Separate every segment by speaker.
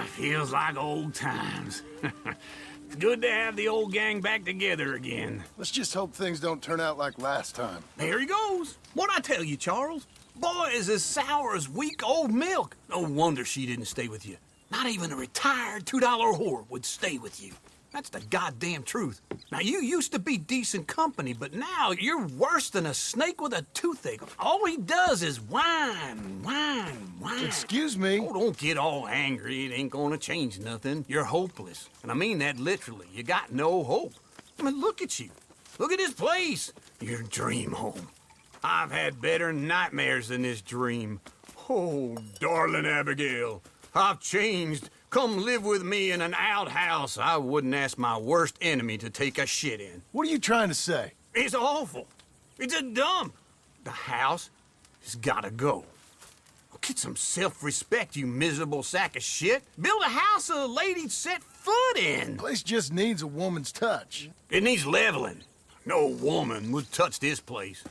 Speaker 1: Feels like old times. It's good to have the old gang back together again.
Speaker 2: Let's just hope things don't turn out like last time.
Speaker 1: There he goes. What'd I tell you, Charles? Boy is as sour as week-old milk. No wonder she didn't stay with you. Not even a retired $2 whore would stay with you. That's the goddamn truth. Now, you used to be decent company, but now you're worse than a snake with a toothache. All he does is whine.
Speaker 2: Excuse me?
Speaker 1: Oh, don't get all angry. It ain't gonna change nothing. You're hopeless. And I mean that literally. You got no hope. I mean, look at you. Look at this place. Your dream home. I've had better nightmares than this dream. Oh, darling Abigail, I've changed. Come live with me in an outhouse I wouldn't ask my worst enemy to take a shit in.
Speaker 2: What are you trying to say?
Speaker 1: It's awful. It's a dump. The house has gotta go. Get some self-respect, you miserable sack of shit. Build a house a lady'd set foot in.
Speaker 2: The place just needs a woman's touch.
Speaker 1: It needs leveling. No woman would touch this place.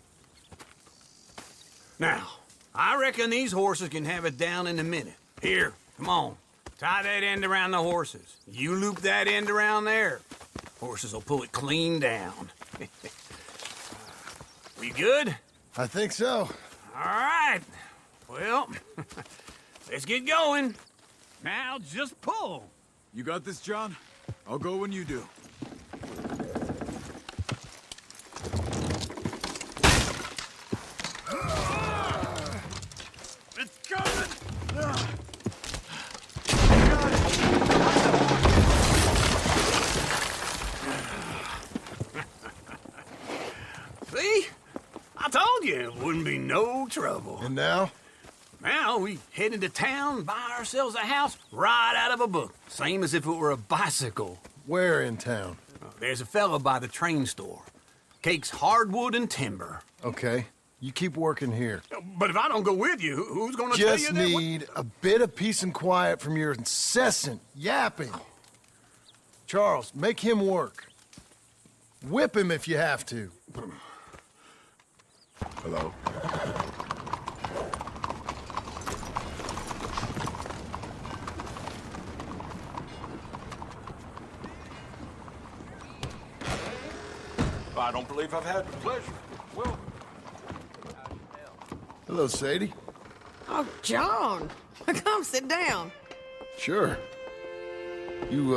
Speaker 1: Now, I reckon these horses can have it down in a minute. Here, come on. Tie that end around the horses. You loop that end around there. Horses will pull it clean down. We good?
Speaker 2: I think so.
Speaker 1: All right. Well, let's get going. Now just pull.
Speaker 3: You got this, John? I'll go when you do. It's coming!
Speaker 1: See? I told you it wouldn't be no trouble.
Speaker 2: And now?
Speaker 1: Now we head into town, buy ourselves a house right out of a book. Same as if it were a bicycle.
Speaker 2: Where in town?
Speaker 1: There's a fella by the train store. Cakes hardwood and timber.
Speaker 2: Okay. You keep working here.
Speaker 1: But if I don't go with you, who's gonna tell you
Speaker 2: Just
Speaker 1: that?
Speaker 2: need a bit of peace and quiet from your incessant yapping. Charles, make him work. Whip him if you have to.
Speaker 3: Hello.
Speaker 4: I don't believe I've had the pleasure. Well,
Speaker 2: Hello, Sadie.
Speaker 5: Oh, John. Come sit down.
Speaker 2: Sure. You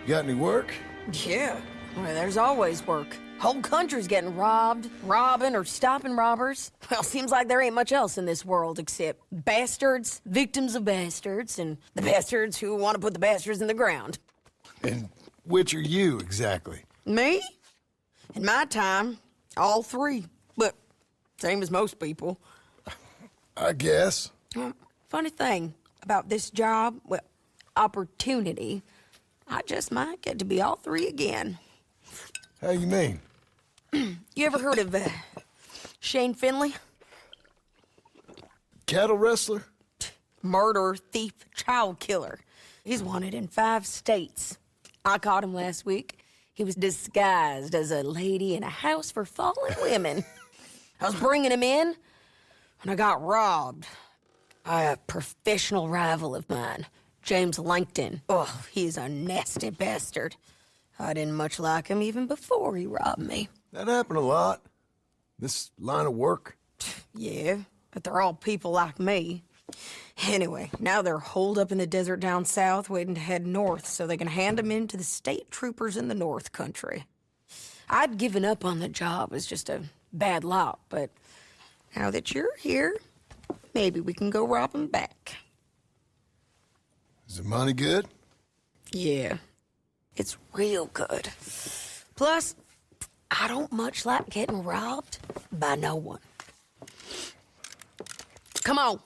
Speaker 2: got any work?
Speaker 5: Yeah. Well, there's always work. Whole country's getting robbed, robbing, or stopping robbers. Well, seems like there ain't much else in this world except bastards, victims of bastards, and the bastards who want to put the bastards in the ground.
Speaker 2: And which are you, exactly?
Speaker 5: Me? In my time, all three. But same as most people.
Speaker 2: I guess.
Speaker 5: Funny thing about this job, well, opportunity, I just might get to be all three again.
Speaker 2: How you mean?
Speaker 5: You ever heard of Shane Finley?
Speaker 2: Cattle wrestler?
Speaker 5: Murderer, thief, child killer. He's wanted in 5 states. I caught him last week. He was disguised as a lady in a house for fallen women. I was bringing him in, and I got robbed by a professional rival of mine, James Langton. Oh, he's a nasty bastard. I didn't much like him even before he robbed me.
Speaker 2: That happened a lot. This line of work.
Speaker 5: Yeah, but they're all people like me. Anyway, now they're holed up in the desert down south, waiting to head north so they can hand them in to the state troopers in the north country. I'd given up on the job as just a bad lot, but now that you're here, maybe we can go rob them back.
Speaker 2: Is the money good?
Speaker 5: Yeah, it's real good. Plus, I don't much like getting robbed by no one. Come on.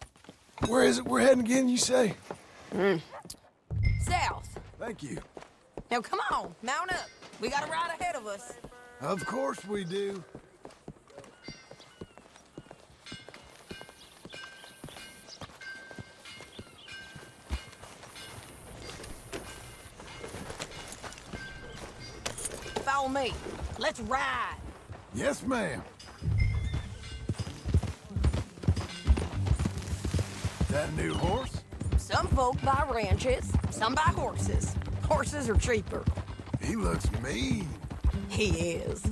Speaker 2: Where is it we're heading again, you say?
Speaker 5: South.
Speaker 2: Thank you.
Speaker 5: Now come on, mount up. We got a ride ahead of us.
Speaker 2: Of course we do.
Speaker 5: Follow me. Let's ride.
Speaker 2: Yes, ma'am. That a new horse?
Speaker 5: Some folk buy ranches, some buy horses. Horses are cheaper.
Speaker 2: He looks mean.
Speaker 5: He is.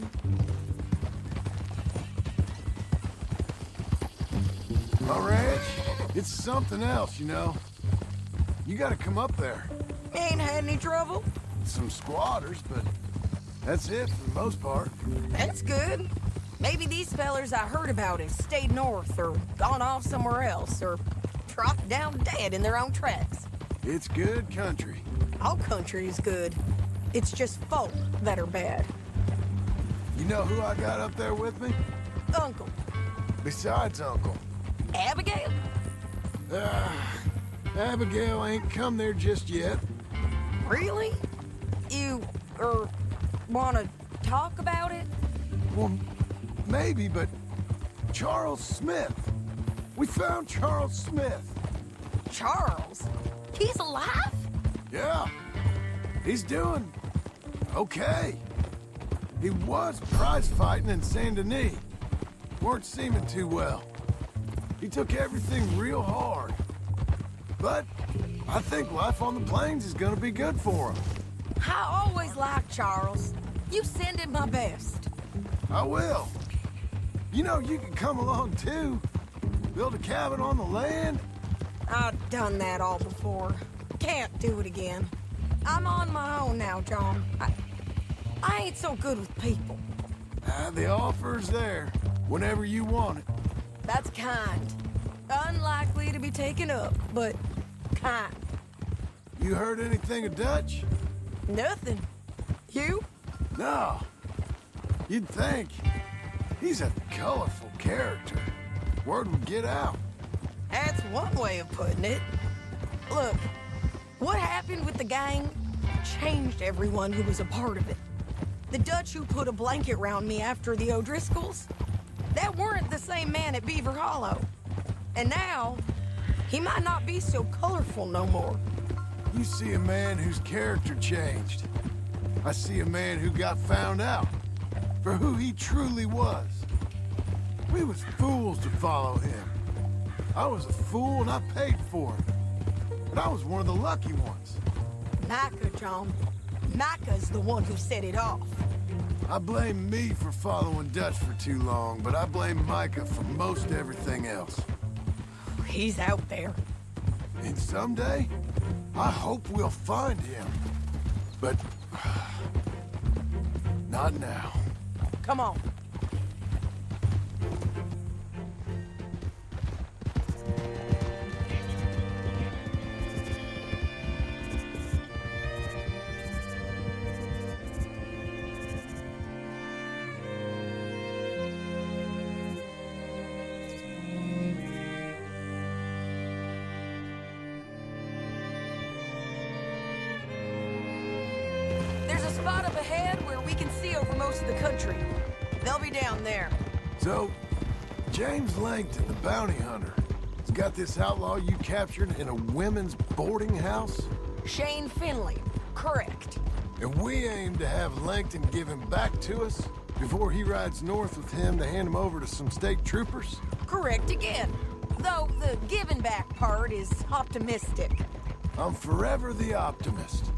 Speaker 2: My ranch, it's something else, you know. You gotta come up there.
Speaker 5: Ain't had any trouble?
Speaker 2: Some squatters, but that's it for the most part.
Speaker 5: That's good. Maybe these fellers I heard about have stayed north or gone off somewhere else or dropped down dead in their own tracks.
Speaker 2: It's good country.
Speaker 5: All country is good. It's just folk that are bad.
Speaker 2: You know who I got up there with me?
Speaker 5: Uncle.
Speaker 2: Besides Uncle.
Speaker 5: Abigail?
Speaker 2: Abigail ain't come there just yet.
Speaker 5: Really? You, wanna talk about it?
Speaker 2: Well, maybe, but Charles Smith. We found Charles Smith.
Speaker 5: Charles? He's alive?
Speaker 2: Yeah. He's doing okay. He was prize fighting in Saint Denis. Weren't seeming too well. He took everything real hard. But I think life on the plains is gonna be good for him.
Speaker 5: I always liked Charles. You send him my best.
Speaker 2: I will. You know, you can come along too. Build a cabin on the land.
Speaker 5: I've done that all before. Can't do it again. I'm on my own now, John. I ain't so good with people.
Speaker 2: The offer's there whenever you want it.
Speaker 5: That's kind. Unlikely to be taken up, but kind.
Speaker 2: You heard anything of Dutch?
Speaker 5: Nothing. You?
Speaker 2: No. You'd think. He's a colorful character. Word would get out.
Speaker 5: That's one way of putting it. Look, what happened with the gang changed everyone who was a part of it. The Dutch who put a blanket round me after the O'Driscolls, that weren't the same man at Beaver Hollow. And now, he might not be so colorful no more.
Speaker 2: You see a man whose character changed. I see a man who got found out for who he truly was. We was fools to follow him. I was a fool and I paid for it. But I was one of the lucky ones.
Speaker 5: Micah, John. Micah's the one who set it off.
Speaker 2: I blame me for following Dutch for too long, but I blame Micah for most everything else.
Speaker 5: He's out there.
Speaker 2: And someday, I hope we'll find him. But not now.
Speaker 5: Come on. There's a spot up ahead where we can see over most of the country. They'll be down there.
Speaker 2: So, James Langton, the bounty hunter, has got this outlaw you captured in a women's boarding house?
Speaker 5: Shane Finley. Correct.
Speaker 2: And we aim to have Langton give him back to us before he rides north with him to hand him over to some state troopers?
Speaker 5: Correct again. Though the giving back part is optimistic.
Speaker 2: I'm forever the optimist.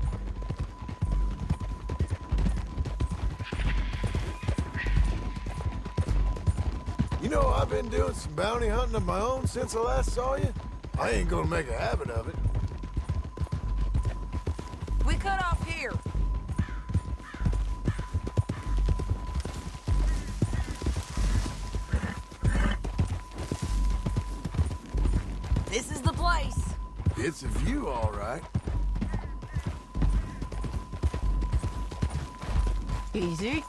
Speaker 2: You know, I've been doing some bounty hunting of my own since I last saw you. I ain't gonna make a habit of it.
Speaker 5: We cut off here. This is the place.
Speaker 2: It's a view, all right.
Speaker 5: Easy.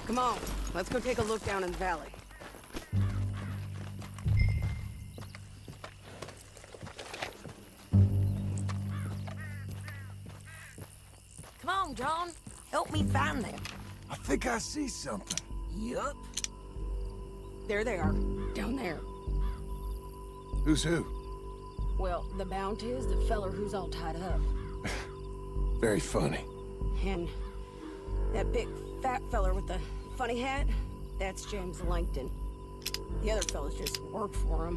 Speaker 5: Come on, let's go take a look down in the valley. Come on, John. Help me find them.
Speaker 2: I think I see something.
Speaker 5: Yup. There they are, down there.
Speaker 2: Who's who?
Speaker 5: Well, the bounty is the feller who's all tied up.
Speaker 2: Very funny.
Speaker 5: And that big fat feller with the funny hat, that's James Langton. The other fellas just work for him.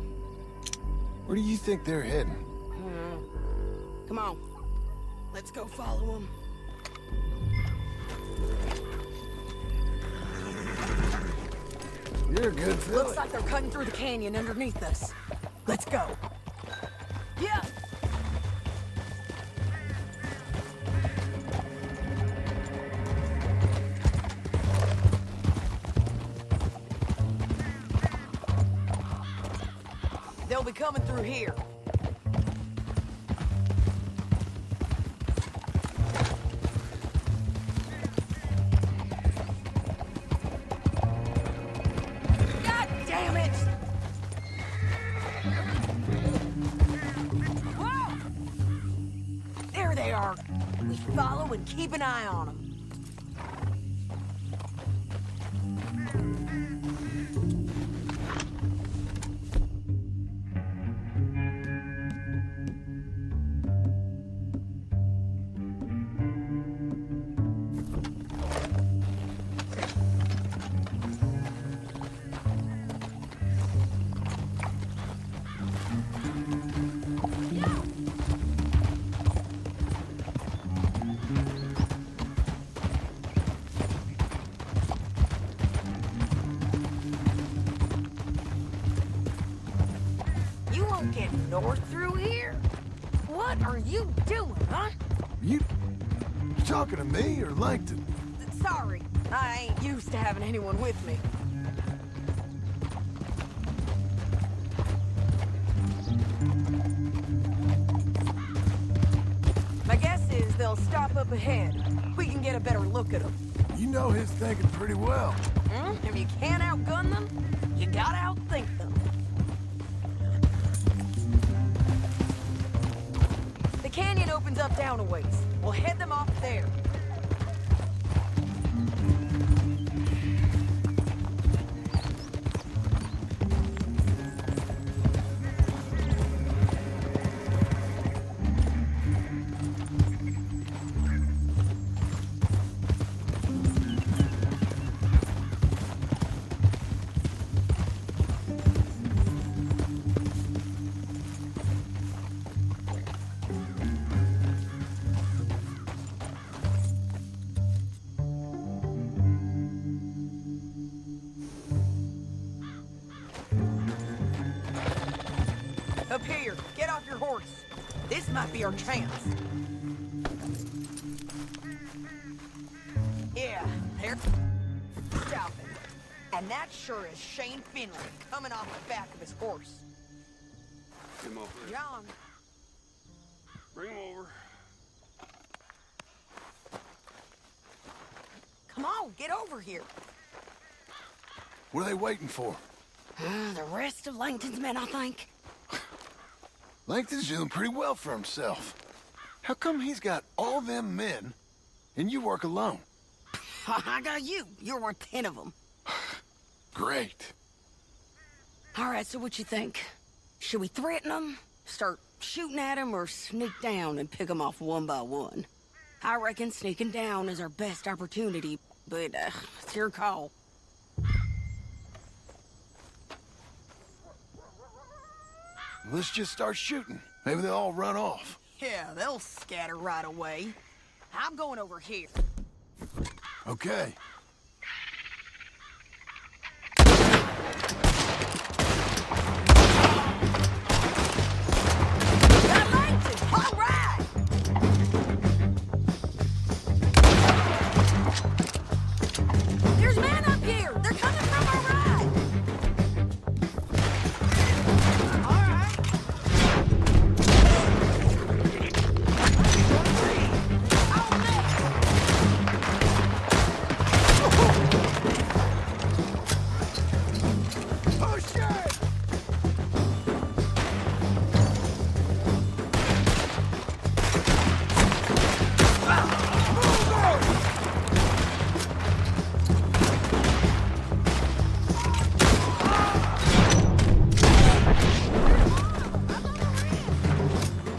Speaker 2: Where do you think they're heading?
Speaker 5: Come on. Let's go follow him.
Speaker 2: You're a good fella.
Speaker 5: Looks like they're cutting through the canyon underneath us. Let's go. Yeah. They'll be coming through here. God damn it! Whoa! There they are. We follow and keep an eye on them. You won't get north through here? What are you doing, huh?
Speaker 2: You talking to me or Langton?
Speaker 5: Sorry, I ain't used to having anyone with me. My guess is they'll stop up ahead. We can get a better look at them.
Speaker 2: You know his thinking pretty well.
Speaker 5: If you can't outgun them, you gotta outthink them. The canyon opens up down a ways. We'll head them off there. Up here, get off your horse. This might be our chance. Yeah, they're stopping. And that sure is Shane Finley coming off the back of his horse.
Speaker 4: Come over.
Speaker 5: John,
Speaker 4: Bring him over.
Speaker 5: come on, get over here.
Speaker 2: What are they waiting for?
Speaker 5: The rest of Langton's men, I think.
Speaker 2: Langton's doing pretty well for himself. How come he's got all them men and you work alone?
Speaker 5: I got you. You're worth 10 of them.
Speaker 2: Great.
Speaker 5: All right, so what you think? Should we threaten them, start shooting at them, or sneak down and pick them off one by one? I reckon sneaking down is our best opportunity, but it's your call.
Speaker 2: Let's just start shooting. Maybe they'll all run off.
Speaker 5: Yeah, they'll scatter right away. I'm going over here.
Speaker 2: Okay.
Speaker 5: Got Langton! All right! There's men up here! They're coming from our right! All right.
Speaker 2: Oh, shit!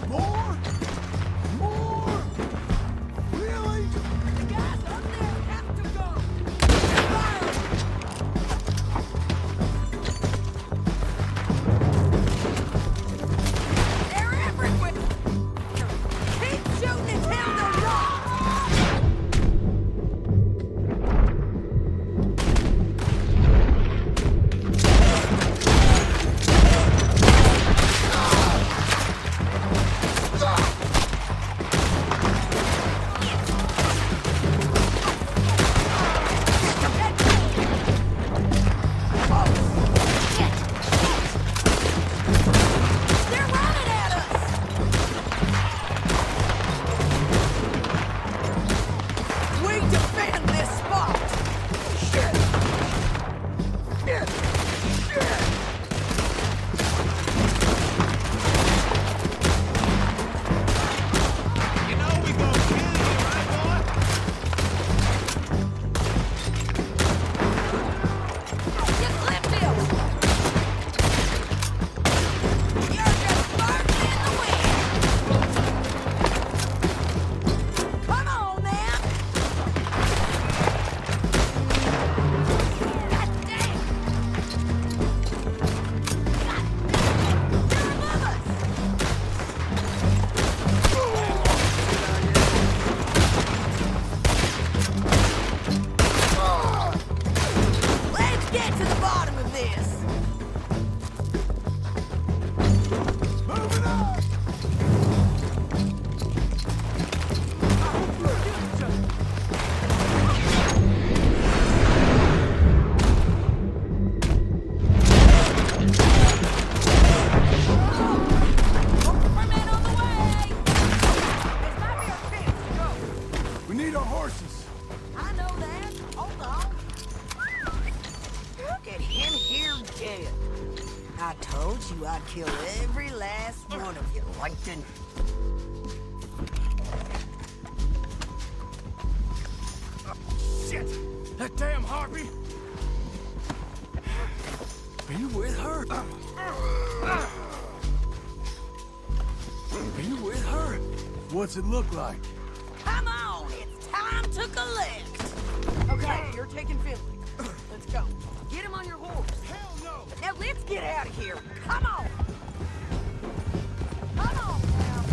Speaker 2: More? More? Really?
Speaker 5: The guys up there have to go! this.
Speaker 2: Moving on!
Speaker 5: Superman on the way! This might be our chance to go.
Speaker 2: We need our horses.
Speaker 5: I know that. Hold on. Look at him here dead. I told you I'd kill every last one of you, Langton.
Speaker 2: Shit! That damn Harvey! Are you with her? Are you with her? What's it look like?
Speaker 5: Come on, it's time to collect. Okay, you're taking Finley. Let's go. Get him on your horse.
Speaker 2: Hell no!
Speaker 5: Now let's get out of here. Come on. Come on now.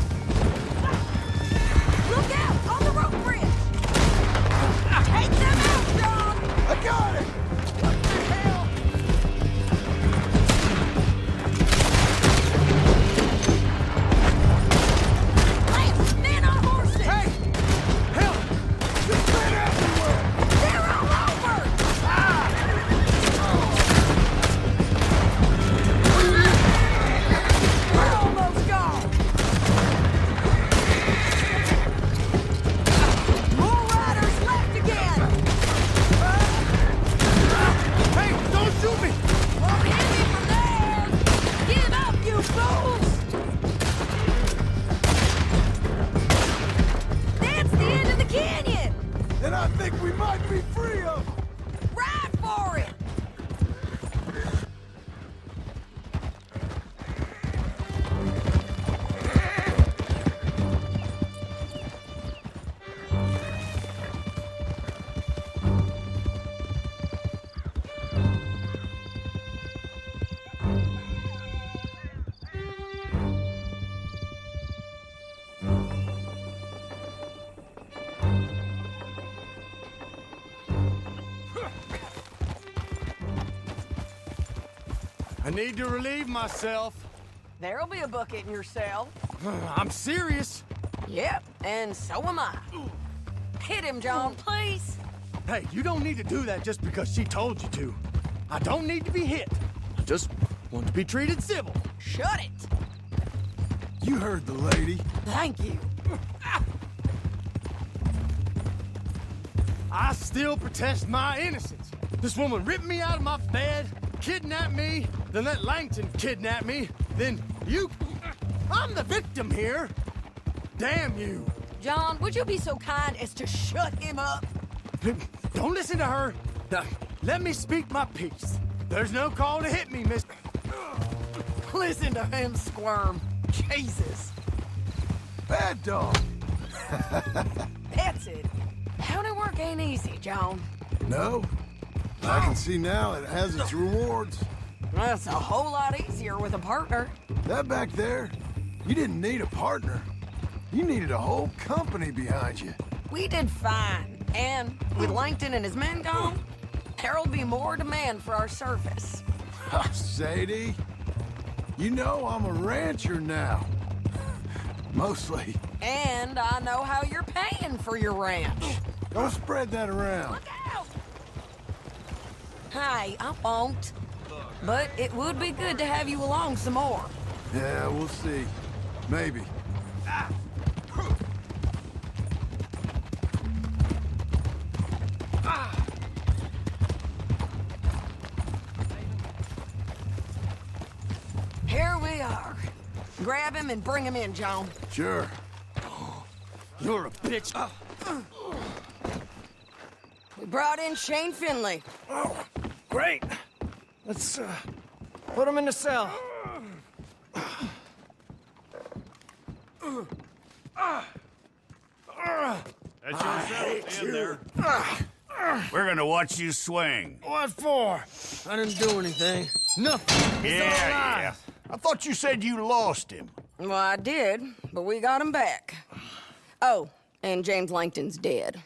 Speaker 5: Look out on the rope bridge. Take them out, John.
Speaker 2: I got it!
Speaker 5: What the hell? Lance, men on horses.
Speaker 2: Hey! Help! There's men everywhere!
Speaker 5: They're all over. We're almost gone. More riders left again.
Speaker 2: Hey, don't shoot me!
Speaker 5: Won't hit me from there. Give up, you fools. That's the end of the canyon.
Speaker 2: And I think we might be free of them!
Speaker 5: Ride for it.
Speaker 2: I need to relieve myself.
Speaker 5: There'll be a bucket in your cell.
Speaker 2: I'm serious.
Speaker 5: Yep, and so am I. Hit him, John, please.
Speaker 2: Hey, you don't need to do that just because she told you to. I don't need to be hit. I just want to be treated civil.
Speaker 5: Shut it.
Speaker 2: You heard the lady.
Speaker 5: Thank you.
Speaker 2: I still protest my innocence. This woman ripped me out of my bed, kidnapped me, then let Langton kidnap me, then you... I'm the victim here. Damn you.
Speaker 5: John, would you be so kind as to shut him up?
Speaker 2: Don't listen to her. Now, let me speak my piece. There's no call to hit me, miss...
Speaker 5: Listen to him squirm. Jesus.
Speaker 2: Bad dog.
Speaker 5: That's it. County work ain't easy, John.
Speaker 2: No. I can see now it has its rewards.
Speaker 5: That's a whole lot easier with a partner.
Speaker 2: That back there, you didn't need a partner. You needed a whole company behind you.
Speaker 5: We did fine. And with Langton and his men gone, there'll be more demand for our service.
Speaker 2: Sadie, you know I'm a rancher now. Mostly.
Speaker 5: And I know how you're paying for your ranch.
Speaker 2: Don't spread that around.
Speaker 5: Look out! Hey, I won't. But it would be good to have you along some more.
Speaker 2: Yeah, we'll see. Maybe.
Speaker 5: Here we are. Grab him and bring him in, John.
Speaker 2: Sure. You're a bitch.
Speaker 5: We brought in Shane Finley.
Speaker 6: Oh, great. Let's, put him in the cell.
Speaker 7: That's yourself in there. We're gonna watch you swing.
Speaker 6: What for? I didn't do anything. Nothing.
Speaker 7: Yeah. I thought you said you lost him.
Speaker 5: Well, I did, but we got him back. Oh, and James Langton's dead.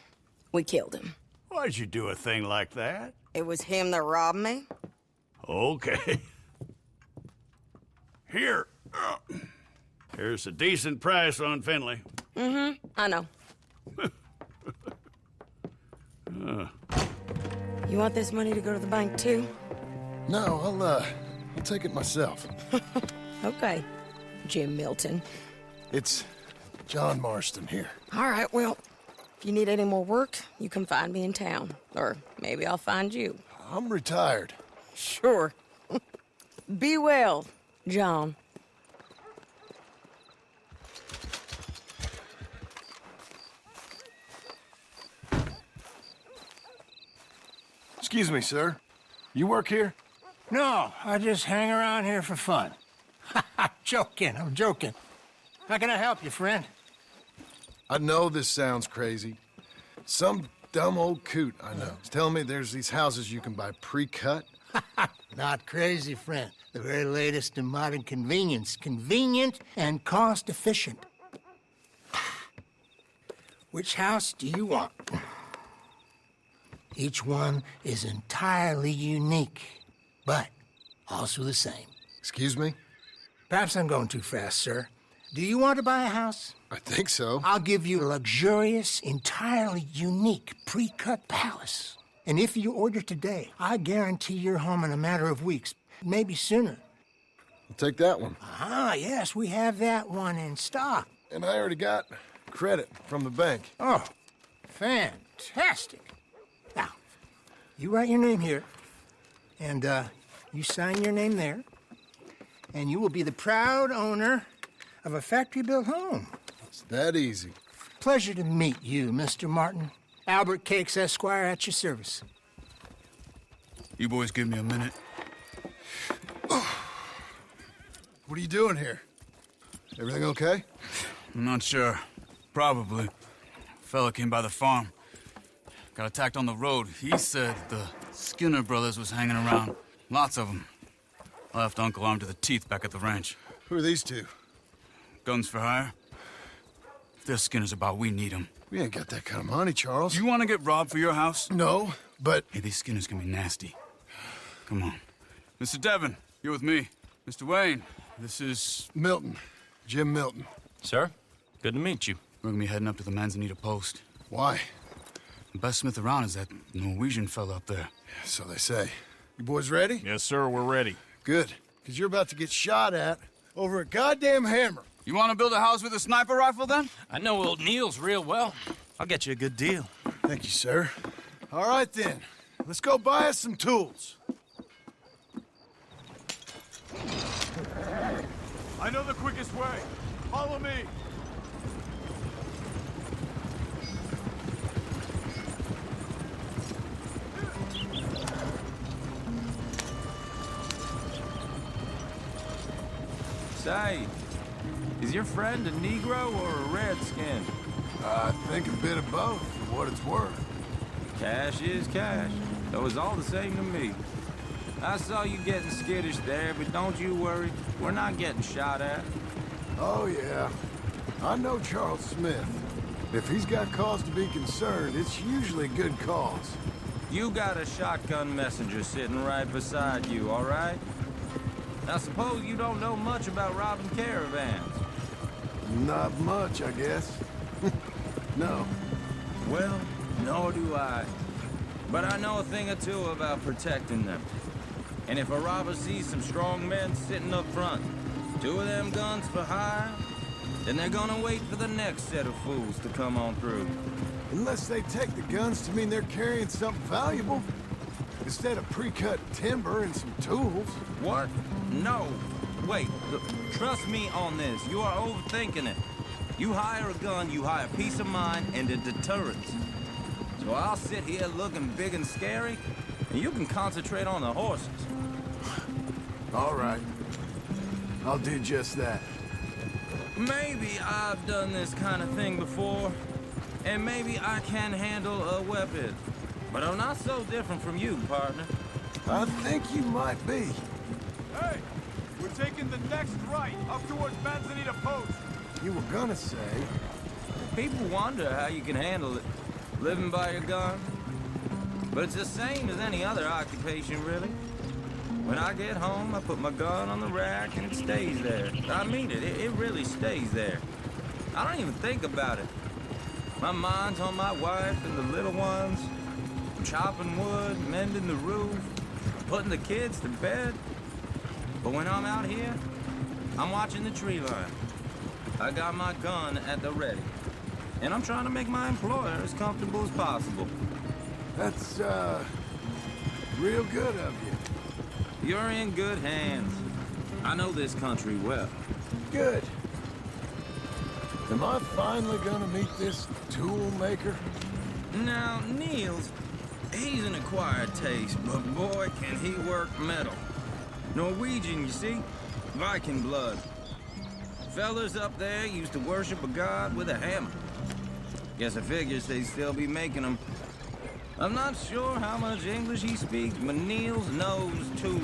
Speaker 5: We killed him.
Speaker 7: Why'd you do a thing like that?
Speaker 5: It was him that robbed me.
Speaker 7: Okay. Here. Here's a decent price on Finley.
Speaker 5: I know. You want this money to go to the bank, too?
Speaker 2: No, I'll take it myself.
Speaker 5: Okay, Jim Milton.
Speaker 2: It's John Marston here.
Speaker 5: All right, well, if you need any more work, you can find me in town. Or maybe I'll find you.
Speaker 2: I'm retired.
Speaker 5: Sure. Be well, John.
Speaker 2: Excuse me, sir. You work here?
Speaker 8: No, I just hang around here for fun. I'm joking. How can I help you, friend?
Speaker 2: I know this sounds crazy. Some dumb old coot I know is telling me there's these houses you can buy pre-cut.
Speaker 8: Not crazy, friend. The very latest in modern convenience. Convenient and cost-efficient. Which house do you want? Each one is entirely unique, but also the same.
Speaker 2: Excuse me?
Speaker 8: Perhaps I'm going too fast, sir. Do you want to buy a house?
Speaker 2: I think so.
Speaker 8: I'll give you a luxurious, entirely unique pre-cut palace. And if you order today, I guarantee you're home in a matter of weeks, maybe sooner.
Speaker 2: I'll take that one.
Speaker 8: Ah, yes, we have that one in stock.
Speaker 2: And I already got credit from the bank.
Speaker 8: Oh, fantastic. Now, you write your name here, and you sign your name there, and you will be the proud owner of a factory-built home.
Speaker 2: It's that easy.
Speaker 8: Pleasure to meet you, Mr. Martin. Albert Cakes, Esquire, at your service.
Speaker 3: You boys give me a minute.
Speaker 2: What are you doing here? Everything okay?
Speaker 3: I'm not sure. Probably. Fella came by the farm. Got attacked on the road. He said the Skinner brothers was hanging around. Lots of them. I left Uncle armed to the teeth back at the ranch.
Speaker 2: Who are these two?
Speaker 3: Guns for hire? If they're Skinner's about, we need them.
Speaker 2: We ain't got that kind of money, Charles.
Speaker 3: You want to get robbed for your house?
Speaker 2: No, but...
Speaker 3: Hey, these Skinners can be nasty. Come on. Mr. Devon, you're with me. Mr. Wayne, this is...
Speaker 2: Milton. Jim Milton.
Speaker 9: Sir, good to meet you.
Speaker 3: We're gonna be heading up to the Manzanita post.
Speaker 2: Why?
Speaker 3: The best smith around is that Norwegian fella up there.
Speaker 2: So they say. You boys ready?
Speaker 9: Yes, sir, we're ready.
Speaker 2: Good. Because you're about to get shot at over a goddamn hammer.
Speaker 3: You want to build a house with a sniper rifle, then?
Speaker 9: I know old Neil's real well. I'll get you a good deal.
Speaker 2: Thank you, sir. All right, then. Let's go buy us some tools.
Speaker 4: I know the quickest way. Follow me.
Speaker 10: Say, is your friend a Negro or a Redskin?
Speaker 2: I think a bit of both, for what it's worth.
Speaker 10: Cash is cash, though it's all the same to me. I saw you getting skittish there, but don't you worry. We're not getting shot at.
Speaker 2: Oh, yeah. I know Charles Smith. If he's got cause to be concerned, it's usually a good cause.
Speaker 10: You got a shotgun messenger sitting right beside you, all right? Now suppose you don't know much about robbing caravans.
Speaker 2: Not much, I guess. No.
Speaker 10: Well, nor do I. But I know a thing or two about protecting them. And if a robber sees some strong men sitting up front, 2 of them guns for hire, then they're gonna wait for the next set of fools to come on through.
Speaker 2: Unless they take the guns to mean they're carrying something valuable. Instead of pre-cut timber and some tools.
Speaker 10: What? No. Wait, look, trust me on this. You are overthinking it. You hire a gun, you hire peace of mind and a deterrence. So I'll sit here looking big and scary, and you can concentrate on the horses.
Speaker 2: All right. I'll do just that.
Speaker 10: Maybe I've done this kind of thing before, and maybe I can handle a weapon. But I'm not so different from you, partner.
Speaker 2: I think you might be.
Speaker 4: Hey, we're taking the next right up towards Manzanita Post.
Speaker 2: You were gonna say.
Speaker 10: People wonder how you can handle it, living by your gun. But it's the same as any other occupation, really. When I get home, I put my gun on the rack and it stays there. I mean it. It really stays there. I don't even think about it. My mind's on my wife and the little ones. I'm chopping wood, mending the roof, putting the kids to bed. But when I'm out here, I'm watching the tree line. I got my gun at the ready. And I'm trying to make my employer as comfortable as possible.
Speaker 2: That's, real good of you.
Speaker 10: You're in good hands. I know this country well.
Speaker 2: Good. Am I finally gonna meet this tool maker?
Speaker 10: Now, Niels, he's an acquired taste, but boy, can he work metal. Norwegian, you see? Viking blood. Fellas up there used to worship a god with a hammer. Guess I figures they'd still be making them. I'm not sure how much English he speaks, but Niels knows tools.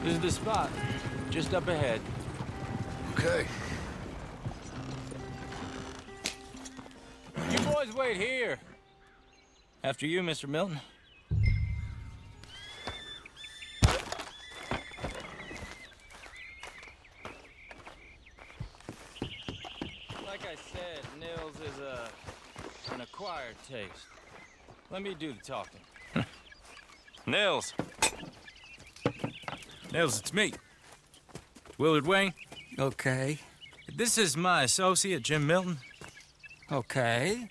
Speaker 9: This is the spot, just up ahead.
Speaker 2: Okay.
Speaker 9: You boys wait here.
Speaker 10: After you, Mr. Milton.
Speaker 9: Like I said, Nils is an acquired taste. Let me do the talking. Nils. Nils, it's me. Willard Wayne.
Speaker 6: Okay.
Speaker 9: This is my associate, Jim Milton.
Speaker 6: Okay.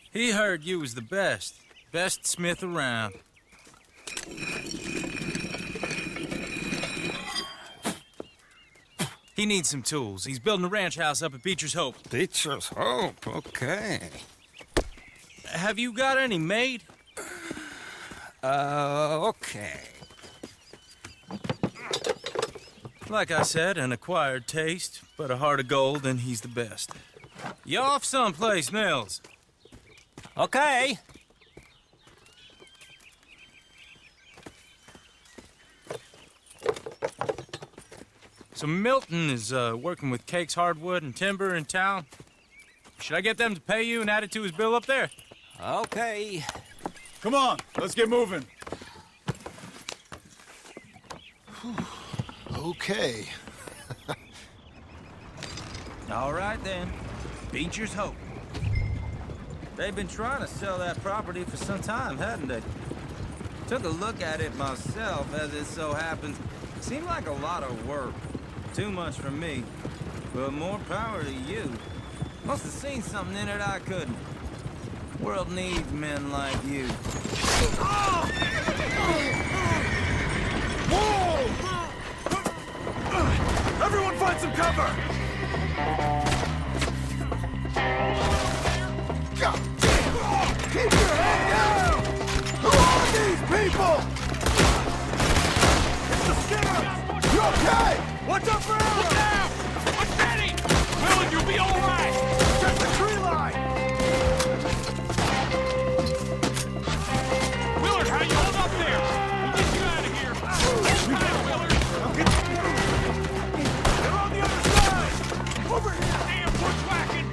Speaker 9: He heard you was the best smith around. He needs some tools. He's building a ranch house up at Beecher's Hope.
Speaker 6: Beecher's Hope, okay.
Speaker 9: Have you got any made?
Speaker 6: Okay.
Speaker 9: Like I said, an acquired taste, but a heart of gold, and he's the best. You off someplace, Nils?
Speaker 6: Okay.
Speaker 9: So Milton is working with Cake's Hardwood and Timber in town. Should I get them to pay you and add it to his bill up there?
Speaker 6: Okay.
Speaker 4: Come on, let's get moving.
Speaker 2: Okay.
Speaker 10: All right, then. Beecher's Hope. They've been trying to sell that property for some time, hadn't they? Took a look at it myself, as it so happens. Seemed like a lot of work. Too much for me. But more power to you. Must have seen something in it I couldn't. World needs men like you.
Speaker 4: Whoa! Everyone find some cover!
Speaker 2: God damn! Keep your head down! Who are these people?
Speaker 4: It's the Skinner!
Speaker 2: You okay?
Speaker 4: Watch out for arrows! Look out! I'm ready! Willard, you'll be all right! Check the tree line! Willard, how you hold up there? We'll get you out of here! Hold tight, Willard! They're on the other side! Over here! Damn bushwhacking!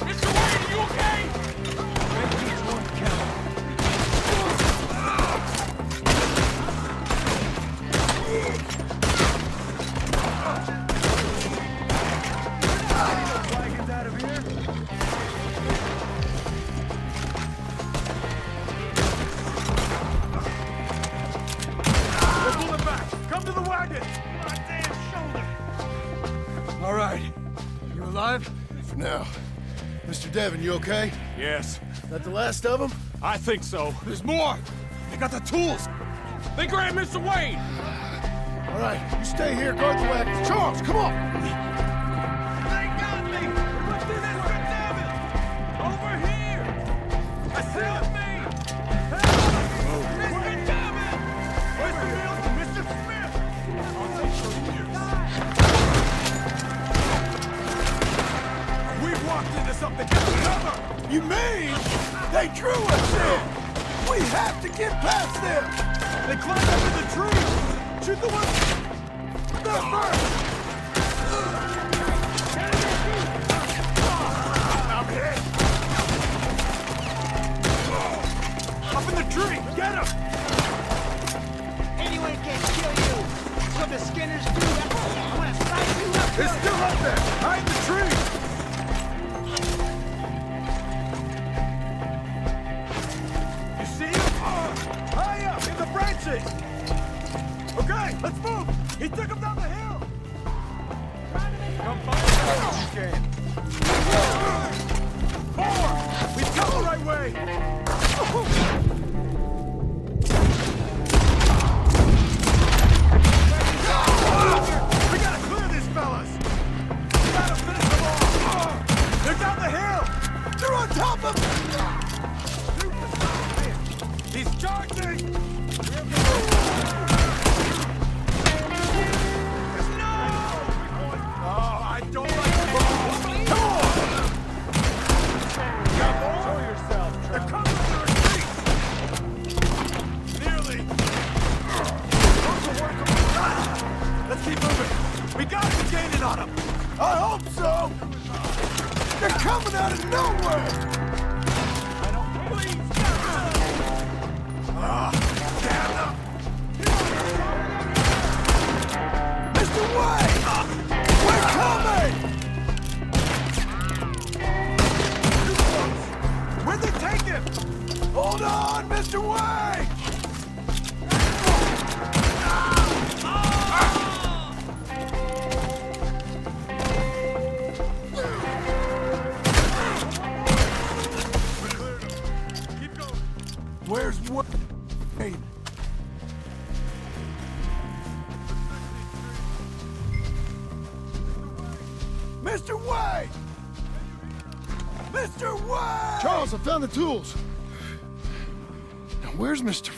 Speaker 4: Mr. Wayne, are you okay? Make each one count. Wagons out of here. We're pulling back. Come to the wagon. My damn shoulder.
Speaker 2: All right. You alive? For now. Mr. Devon, you okay?
Speaker 4: Yes,
Speaker 2: That the last of them?
Speaker 4: I think so. There's more. They got the tools. They grabbed Mr. Wayne.
Speaker 2: All right, you stay here, guard the wagon. Charles, come on!
Speaker 4: They got me! Mr. Devon! Over here! I see me! Help! Mr. Devon! Mr. Milton! Mr. Smith! I'll take for years. We've walked into something. Get the cover!
Speaker 2: You mean they drew us in? We have to get past them!
Speaker 4: They climbed up in the tree! Shoot the one! There first! see. Okay, let's move. He took him down the hill. Come find us if you can. More! We come the right way. We gotta clear these fellas. We gotta finish them off. They're down the hill. They're on top of him. He's charging.
Speaker 2: On him. I hope so! They're coming out of nowhere!
Speaker 4: I don't please!
Speaker 2: Damn them! Mr. White! We're coming!
Speaker 4: Where'd they take him?
Speaker 2: Hold on, Mr. White! Where's Wayne? Mr. Wayne! Mr. Wayne!
Speaker 11: Charles, I found the tools. Now, where's Mr.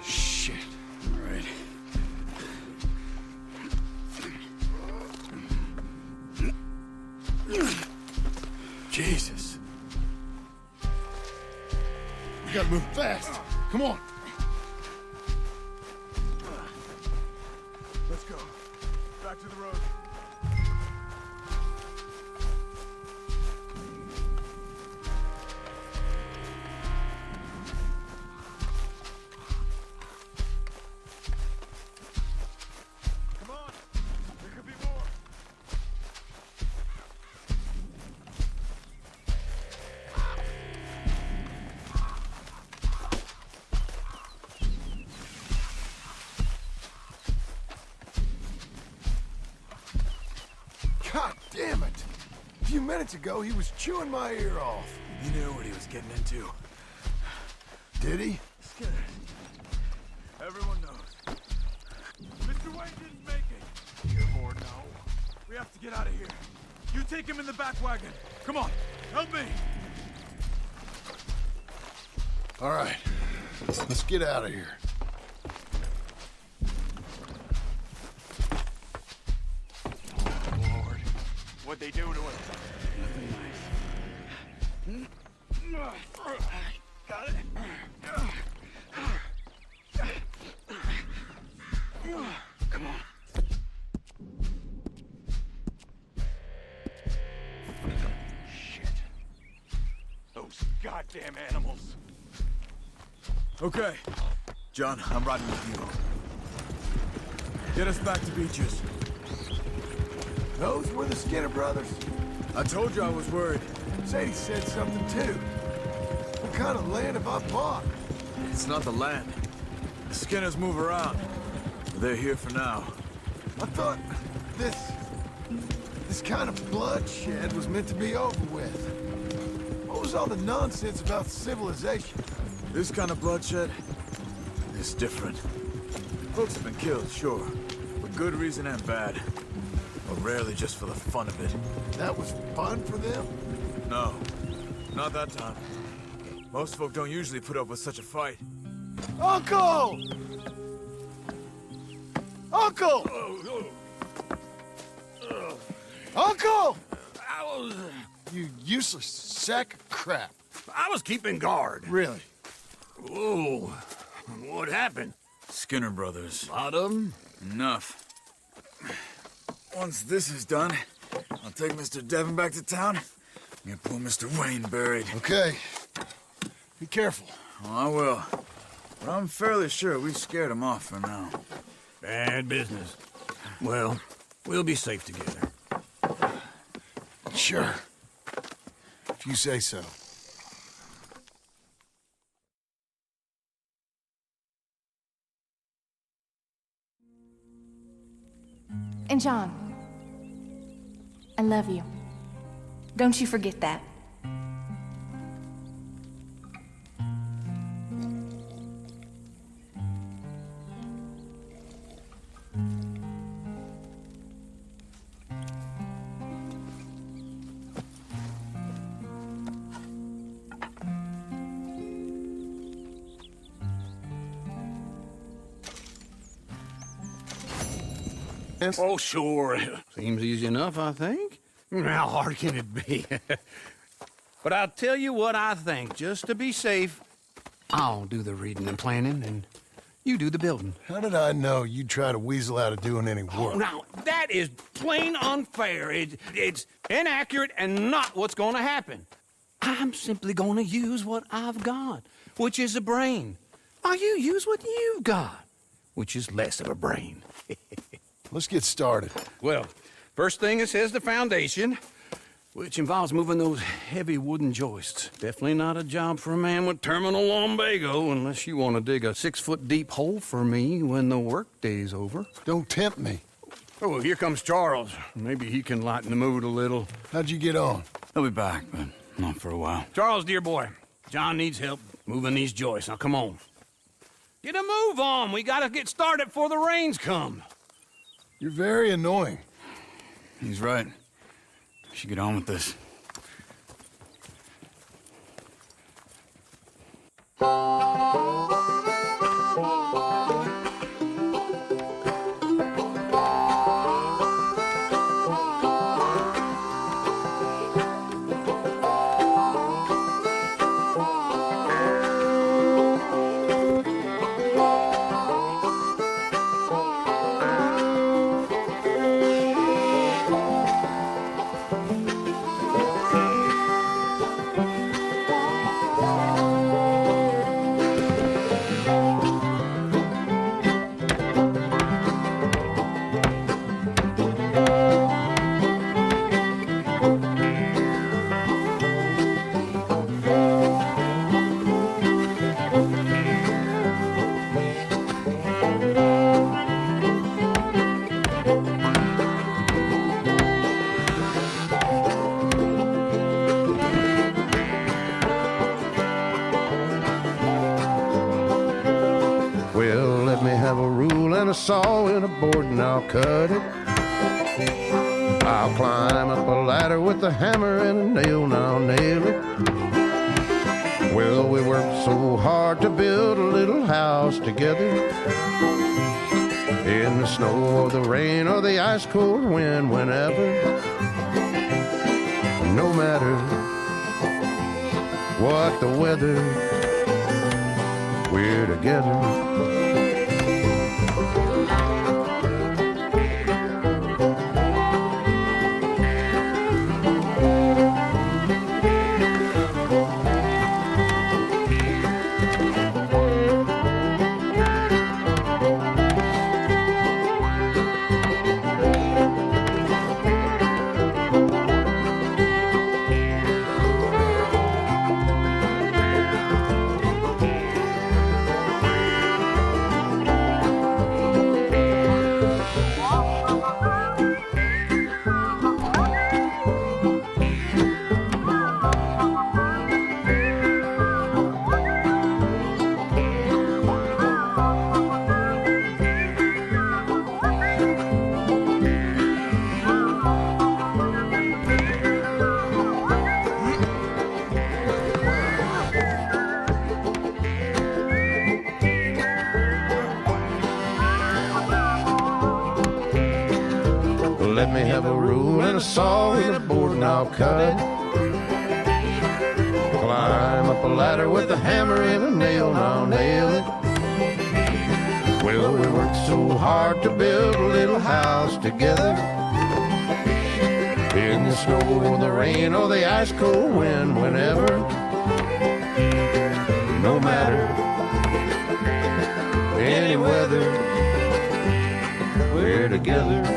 Speaker 11: Shit. All right. Jesus. We gotta move fast. Come on.
Speaker 4: Let's go. Back to the road. Come on. There could be more.
Speaker 2: God damn it! A few minutes ago, he was chewing my ear off.
Speaker 4: He knew what he was getting into.
Speaker 2: Did he?
Speaker 4: Skinner. Everyone knows. Mr. Wayne didn't make it. You're bored now. We have to get out of here. You take him in the back wagon. Come on, help me.
Speaker 11: All right. Let's get out of here.
Speaker 4: Lord, what'd they do to him? Nothing nice. Got it. Come on. Shit. Those goddamn animals.
Speaker 12: Okay. John, I'm riding with you. Get us back to Beaches.
Speaker 2: Those were the Skinner brothers.
Speaker 12: I told you I was worried.
Speaker 2: Sadie said something too. What kind of land have I bought?
Speaker 12: It's not the land. The Skinners move around. They're here for now.
Speaker 2: I thought this kind of bloodshed was meant to be over with. What was all the nonsense about civilization?
Speaker 12: This kind of bloodshed is different. Folks have been killed, sure. For good reason and bad. But rarely just for the fun of it.
Speaker 2: That was fun for them?
Speaker 12: No. Not that time. Most folk don't usually put up with such a fight.
Speaker 2: Uncle! Uncle! Uncle!
Speaker 11: You useless sack of crap.
Speaker 1: I was keeping guard.
Speaker 11: Really?
Speaker 1: Whoa. What happened?
Speaker 12: Skinner brothers.
Speaker 1: Lot of them?
Speaker 12: Enough. Once this is done, I'll take Mr. Devon back to town. And poor Mr. Wayne buried.
Speaker 11: Okay. Be careful.
Speaker 12: Oh, I will. But I'm fairly sure we scared him off for now.
Speaker 1: Bad business. Well, we'll be safe together.
Speaker 11: Sure. If you say so.
Speaker 13: And John, I love you. Don't you forget that.
Speaker 1: Oh, sure. Seems easy enough, I think. How hard can it be? But I'll tell you what I think, just to be safe. I'll do the reading and planning, and you do the building.
Speaker 2: How did I know you'd try to weasel out of doing any work?
Speaker 1: Oh, now, that is plain unfair. It's inaccurate and not what's going to happen. I'm simply going to use what I've got, which is a brain. While you use what you've got, which is less of a brain.
Speaker 2: Let's get started.
Speaker 1: Well, first thing it says the foundation, which involves moving those heavy wooden joists. Definitely not a job for a man with terminal lumbago unless you want to dig a 6-foot deep hole for me when the workday's over.
Speaker 2: Don't tempt me.
Speaker 1: Oh, here comes Charles. Maybe he can lighten the mood a little.
Speaker 2: How'd you get on?
Speaker 3: He'll be back, but not for a while.
Speaker 1: Charles, dear boy, John needs help moving these joists. Now, come on. Get a move on. We gotta get started before the rains come.
Speaker 2: You're very annoying.
Speaker 3: He's right. We should get on with this.
Speaker 14: Well, let me have a rule and a saw and a board and I'll cut it. I'll climb up a ladder with a hammer and a nail and I'll nail it. Well, we worked so hard to build a little house together. In the snow or the rain or the ice cold wind, whenever. No matter what the weather, we're together. Let me have a rule and a saw and a board and I'll cut it. Climb up a ladder with a hammer and a nail and I'll nail it. Well, we worked so hard to build a little house together. In the snow or the rain or the ice cold wind, whenever. No matter any weather, we're together.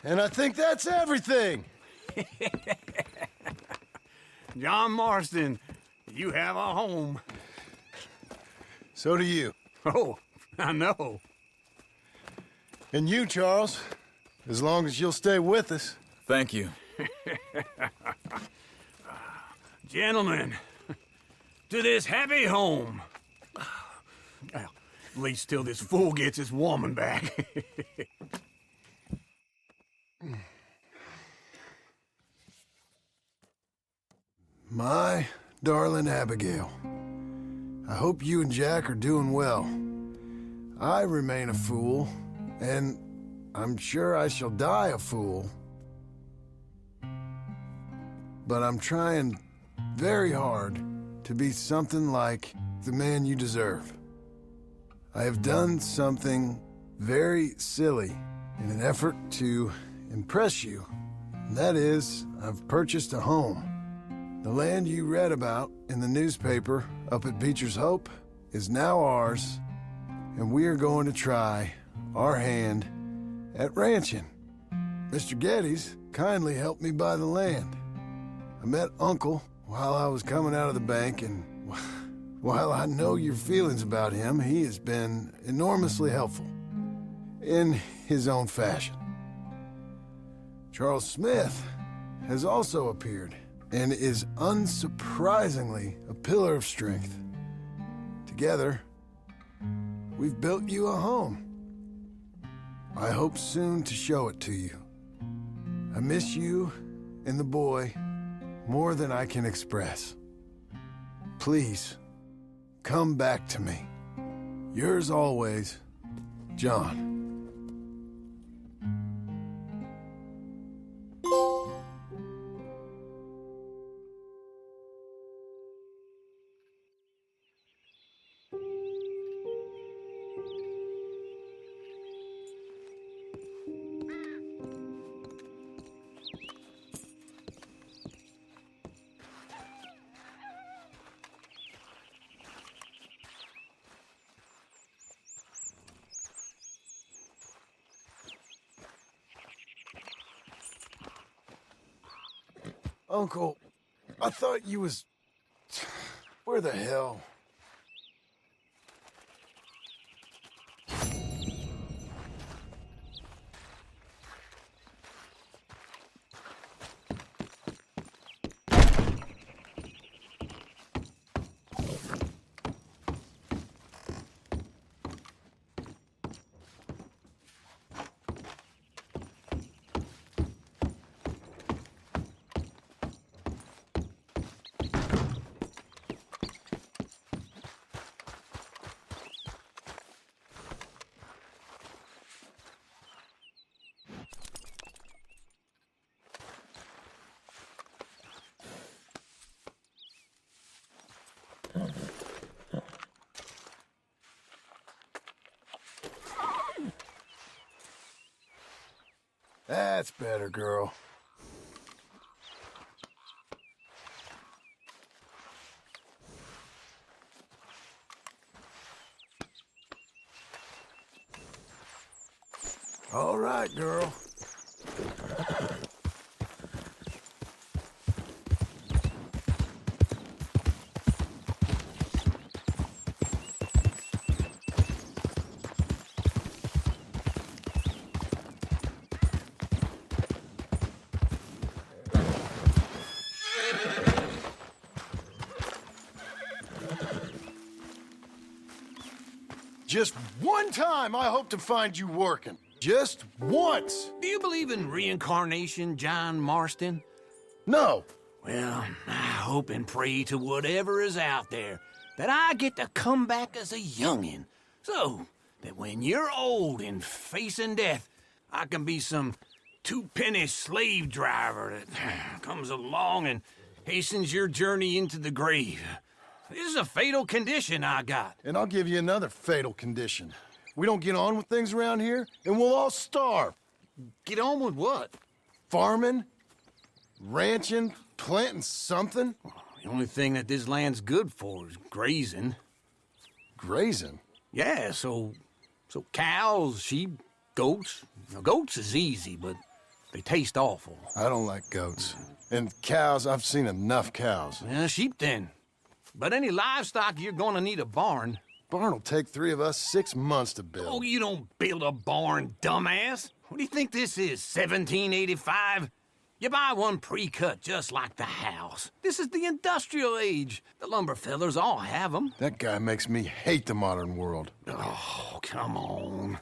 Speaker 2: And I think that's everything.
Speaker 1: John Marston, you have a home.
Speaker 2: So do you.
Speaker 1: Oh, I know.
Speaker 2: And you, Charles, as long as you'll stay with us.
Speaker 12: Thank you.
Speaker 1: Gentlemen, to this happy home. Well, at least till this fool gets his woman back.
Speaker 2: My darling Abigail, I hope you and Jack are doing well. I remain a fool, and I'm sure I shall die a fool. But I'm trying very hard to be something like the man you deserve. I have done something very silly in an effort to impress you. And that is, I've purchased a home. The land you read about in the newspaper up at Beecher's Hope is now ours, and we are going to try our hand at ranching. Mr. Geddes kindly helped me buy the land. I met Uncle while I was coming out of the bank, and while I know your feelings about him, he has been enormously helpful in his own fashion. Charles Smith has also appeared and is unsurprisingly a pillar of strength. Together, we've built you a home. I hope soon to show it to you. I miss you and the boy more than I can express. Please, come back to me. Yours always, John. Uncle, I thought you was... Where the hell? That's better, girl. All right, girl. Just one time I hope to find you working. Just once.
Speaker 1: Do you believe in reincarnation, John Marston?
Speaker 2: No.
Speaker 1: Well, I hope and pray to whatever is out there that I get to come back as a youngin', so that when you're old and facing death, I can be some two-penny slave driver that comes along and hastens your journey into the grave. This is a fatal condition I got.
Speaker 2: And I'll give you another fatal condition. We don't get on with things around here, and we'll all starve.
Speaker 1: Get on with what?
Speaker 2: Farming, ranching, planting something.
Speaker 1: The only thing that this land's good for is grazing.
Speaker 2: Grazing?
Speaker 1: Yeah, so cows, sheep, goats. Now, goats is easy, but They taste awful.
Speaker 2: I don't like goats. And cows, I've seen enough cows.
Speaker 1: Yeah, sheep then. But any livestock, you're gonna need a barn.
Speaker 2: Barn will take 3 of us 6 months to build.
Speaker 1: Oh, you don't build a barn, dumbass. What do you think this is, 1785? You buy one pre-cut just like the house. This is the industrial age. The lumber fellers all have them.
Speaker 2: That guy makes me hate the modern world.
Speaker 1: Oh, come on.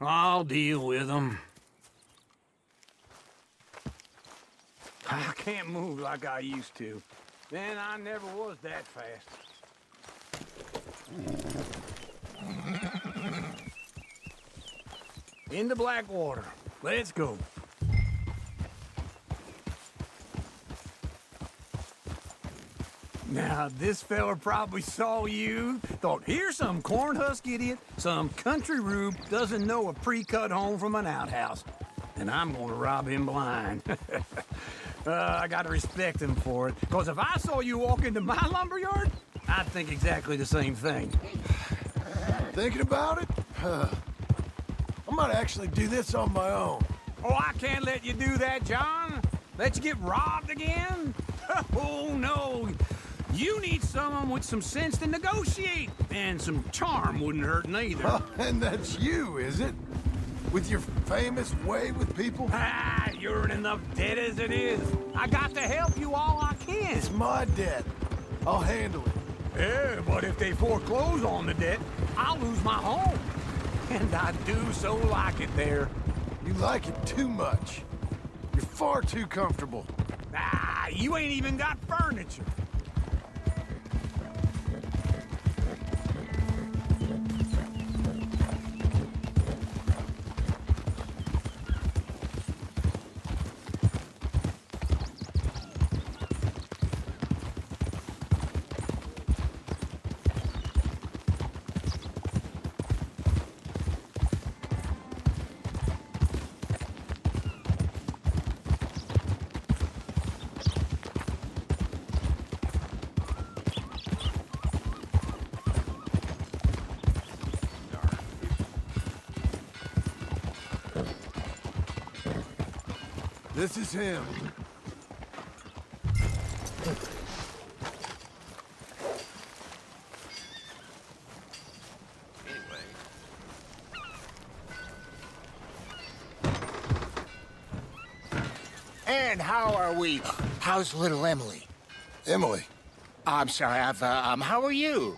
Speaker 1: I'll deal with them. I can't move like I used to. Man, I never was that fast. Into Blackwater. Let's go. Now, this fella probably saw you, thought, here's some corn husk idiot, some country rube doesn't know a pre-cut home from an outhouse. And I'm gonna rob him blind. I gotta respect him for it, because if I saw you walk into my lumberyard, I'd think exactly the same thing.
Speaker 2: Thinking about it? I might actually do this on my own.
Speaker 1: Oh, I can't let you do that, John. Let you get robbed again? Oh, no. You need someone with some sense to negotiate. And some charm wouldn't hurt neither.
Speaker 2: Oh, and that's you, is it? With your famous way with people?
Speaker 1: Ah, you're in enough debt as it is. I got to help you all I can.
Speaker 2: It's my debt. I'll handle it.
Speaker 1: Yeah, but if they foreclose on the debt, I'll lose my home. And I do so like it there.
Speaker 2: You like it too much. You're far too comfortable.
Speaker 1: Ah, you ain't even got furniture.
Speaker 2: This is him.
Speaker 8: And how are we? How's little Emily?
Speaker 2: Emily.
Speaker 8: I'm sorry, how are you?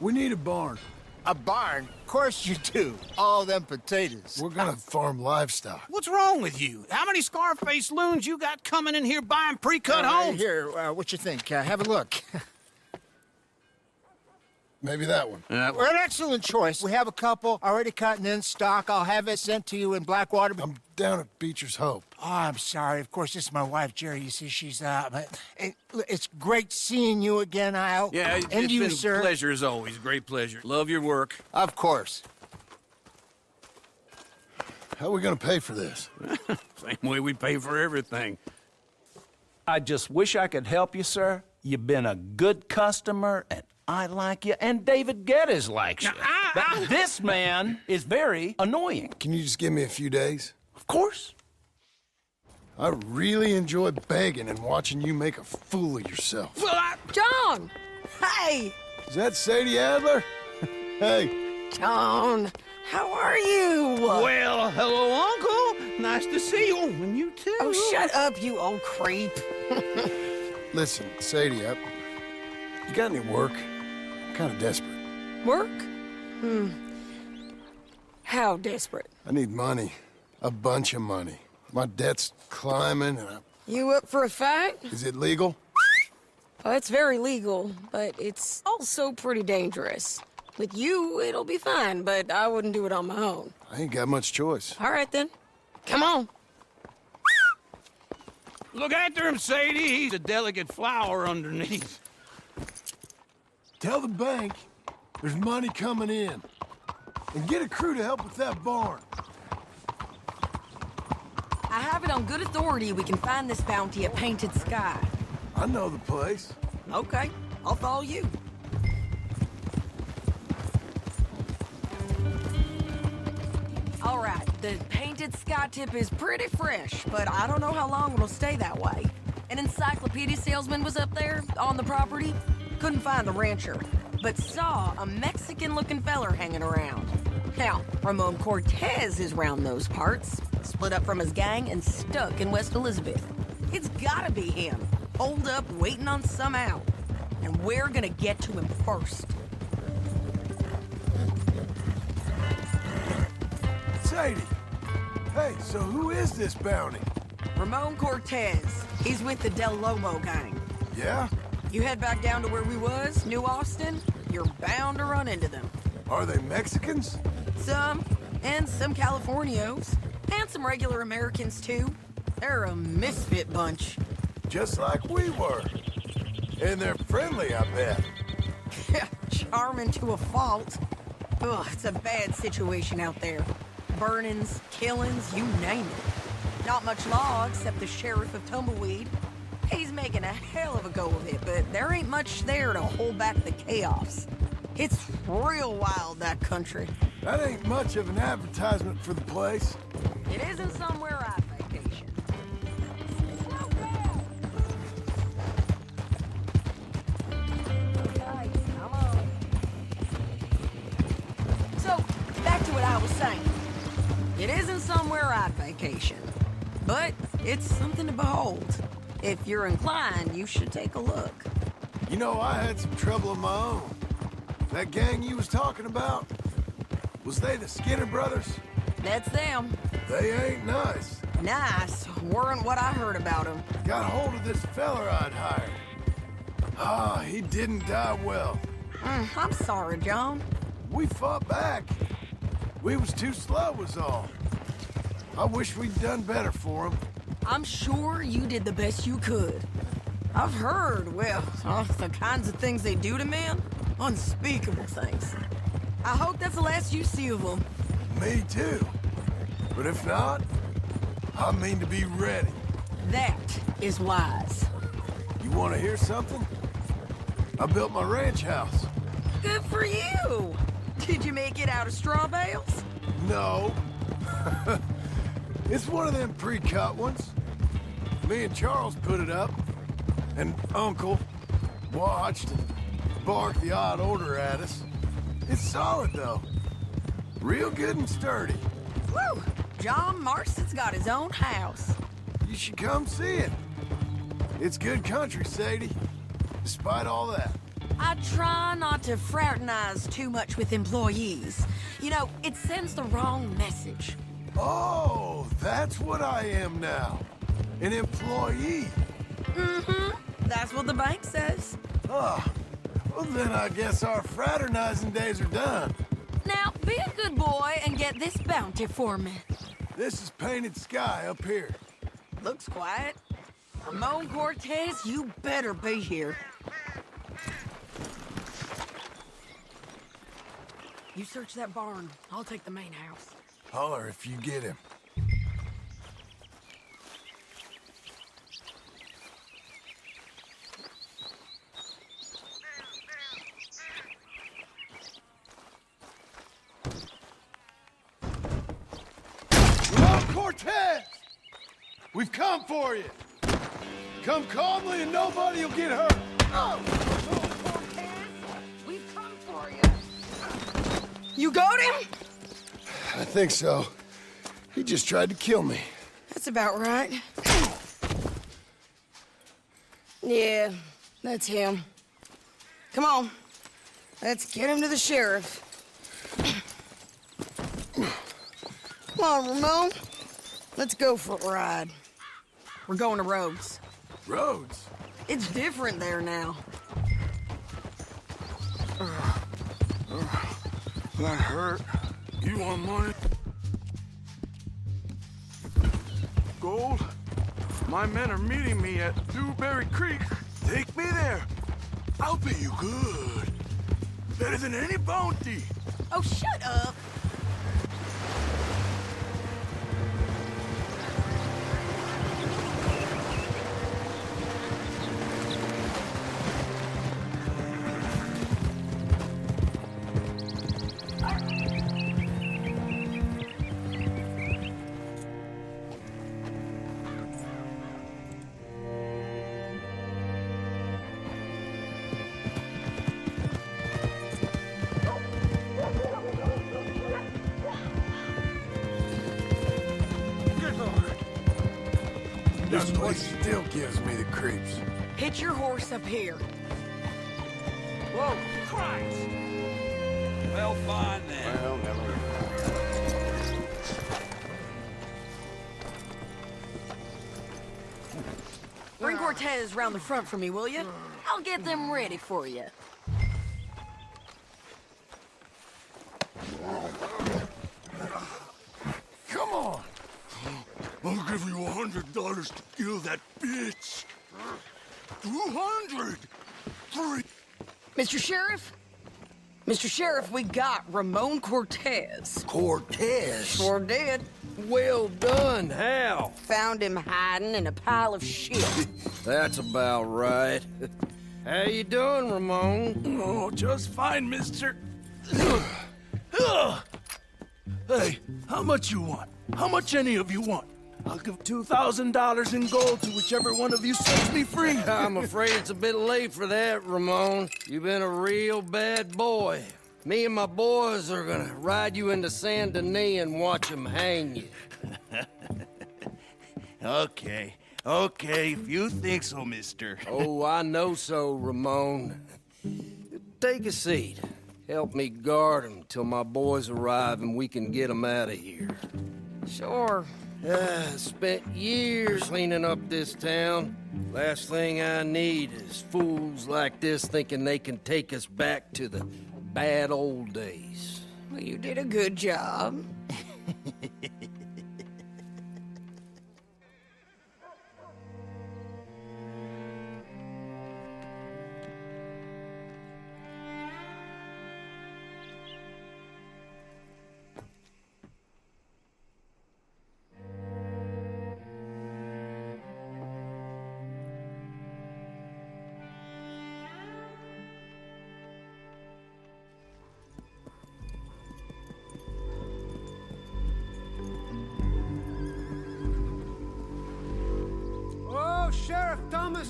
Speaker 2: We need a barn.
Speaker 8: A barn? Of course you do. All them potatoes.
Speaker 2: We're gonna farm livestock.
Speaker 1: What's wrong with you? How many Scarface loons you got coming in here buying pre-cut homes?
Speaker 8: Here, what you think? Have a look.
Speaker 2: Maybe that one.
Speaker 8: We're an excellent choice. We have a couple already cut and in stock. I'll have it sent to you in Blackwater.
Speaker 2: I'm down at Beecher's Hope.
Speaker 8: Oh, I'm sorry. Of course, this is my wife, Jerry. You see, she's it's great seeing you again, Al.
Speaker 1: Yeah,
Speaker 8: and
Speaker 1: it's
Speaker 8: you,
Speaker 1: been
Speaker 8: sir.
Speaker 1: a pleasure as always. Great pleasure. Love your work.
Speaker 8: Of course.
Speaker 2: How are we gonna pay for this?
Speaker 1: Same way we pay for everything.
Speaker 15: I just wish I could help you, sir. You've been a good customer, and I like you, and David Geddes likes you. But this man is very annoying.
Speaker 2: Can you just give me a few days?
Speaker 15: Of course.
Speaker 2: I really enjoy begging and watching you make a fool of yourself.
Speaker 1: Well,
Speaker 5: John! Hey!
Speaker 2: Is that Sadie Adler? Hey.
Speaker 5: John, how are you?
Speaker 1: Well, hello, Uncle. Nice to see you. And you too.
Speaker 5: Oh, shut up, you old creep.
Speaker 2: Listen, Sadie, you got any work? I'm kind of desperate.
Speaker 5: Work? How desperate?
Speaker 2: I need money. A bunch of money. My debt's climbing and
Speaker 5: You up for a fight?
Speaker 2: Is it legal?
Speaker 5: Well, it's very legal, but it's also pretty dangerous. With you, it'll be fine, but I wouldn't do it on my own.
Speaker 2: I ain't got much choice.
Speaker 5: All right, then. Come on.
Speaker 1: Look after him, Sadie. He's a delicate flower underneath.
Speaker 2: Tell the bank there's money coming in. And get a crew to help with that barn.
Speaker 5: I have it on good authority we can find this bounty at Painted Sky.
Speaker 2: I know the place.
Speaker 5: Okay, I'll follow you. All right, The painted sky tip is pretty fresh, but I don't know how long it'll stay that way. An encyclopedia salesman was up there on the property. Couldn't find the rancher, but saw a Mexican-looking feller hanging around. Now, Ramon Cortez is round those parts, split up from his gang and stuck in West Elizabeth. It's gotta be him, holed up waiting on some out. And we're gonna get to him first.
Speaker 2: Sadie! Hey, so who is this bounty?
Speaker 5: Ramon Cortez. He's with the Del Lomo gang.
Speaker 2: Yeah?
Speaker 5: You head back down to where we was, New Austin, you're bound to run into them.
Speaker 2: Are they Mexicans?
Speaker 5: Some, and some Californios. And some regular Americans, too. They're a misfit bunch.
Speaker 2: Just like we were. And they're friendly, I bet.
Speaker 5: Charming to a fault. Ugh, it's a bad situation out there. Burnings, killings, you name it. Not much law except the sheriff of Tumbleweed. He's making a hell of a go of it, but there ain't much there to hold back the chaos. It's real wild, that country.
Speaker 2: That ain't much of an advertisement for the place.
Speaker 5: It isn't somewhere I vacation. So, back to what I was saying. It isn't somewhere I vacation, but it's something to behold. If you're inclined, you should take a look.
Speaker 2: You know, I had some trouble of my own. That gang you was talking about, was they the Skinner brothers?
Speaker 5: That's them.
Speaker 2: They ain't nice.
Speaker 5: Nice weren't what I heard about them.
Speaker 2: Got hold of this feller I'd hired. Ah, he didn't die well.
Speaker 5: I'm sorry, John.
Speaker 2: We fought back. We was too slow was all. I wish we'd done better for him.
Speaker 5: I'm sure you did the best you could. I've heard, well, the kinds of things they do to men. Unspeakable things. I hope that's the last you see of them.
Speaker 2: Me too. But if not, I mean to be ready.
Speaker 5: That is wise.
Speaker 2: You want to hear something? I built my ranch house.
Speaker 5: Good for you. Did you make it out of straw bales?
Speaker 2: No. It's one of them pre-cut ones. Me and Charles put it up. And Uncle watched and barked the odd order at us. It's solid, though. Real good and sturdy.
Speaker 5: Woo! John Marston's got his own house.
Speaker 2: You should come see it. It's good country, Sadie. Despite all that.
Speaker 5: I try not to fraternize too much with employees. You know, it sends the wrong message.
Speaker 2: Oh, that's what I am now. An employee.
Speaker 5: Mm-hmm. That's what the bank says.
Speaker 2: Oh, well then I guess our fraternizing days are done.
Speaker 5: Now, be a good boy and get this bounty for me.
Speaker 2: This is painted sky up here.
Speaker 5: Looks quiet. Ramon Cortez, you better be here. You search that barn. I'll take the main house.
Speaker 2: Holler if you get him. Cortez! We've come for you. Come calmly and nobody will get hurt.
Speaker 5: Oh, Cortez, we've come for you. You got him?
Speaker 2: I think so. He just tried to kill me.
Speaker 5: That's about right. Yeah, that's him. Come on. Let's get him to the sheriff. Come on, Ramon. Let's go for a ride. We're going to Rhodes.
Speaker 2: Rhodes?
Speaker 5: It's different there now.
Speaker 2: That hurt. You want money?
Speaker 11: Gold? My men are meeting me at Dewberry Creek. Take me there. I'll pay you good. Better than any bounty.
Speaker 5: Oh, shut up.
Speaker 2: This place still gives me the creeps.
Speaker 5: Hitch your horse up here. Whoa.
Speaker 1: Christ! Well, fine then.
Speaker 2: Well, never mind.
Speaker 5: Bring Cortez round the front for me, will you? I'll get them ready for you.
Speaker 11: Come on. I'll give you $100 to kill that bitch. 200. 3.
Speaker 5: Mr. Sheriff? Mr. Sheriff, we got Ramon Cortez.
Speaker 6: Cortez?
Speaker 5: Sure did.
Speaker 6: Well done. How?
Speaker 5: Found him hiding in a pile of shit.
Speaker 6: That's about right. How you doing, Ramon?
Speaker 12: Oh, just fine, mister. Hey, how much you want? How much any of you want? I'll give $2,000 in gold to whichever one of you sets me free.
Speaker 6: I'm afraid it's a bit late for that, Ramon. You've been a real bad boy. Me and my boys are gonna ride you into Saint Denis and watch them hang you.
Speaker 12: Okay, if you think so, mister.
Speaker 6: Oh, I know so, Ramon. Take a seat. Help me guard them till my boys arrive and we can get them out of here.
Speaker 5: Sure.
Speaker 6: Spent years cleaning up this town. Last thing I need is fools like this thinking they can take us back to the bad old days.
Speaker 5: Well, you did a good job.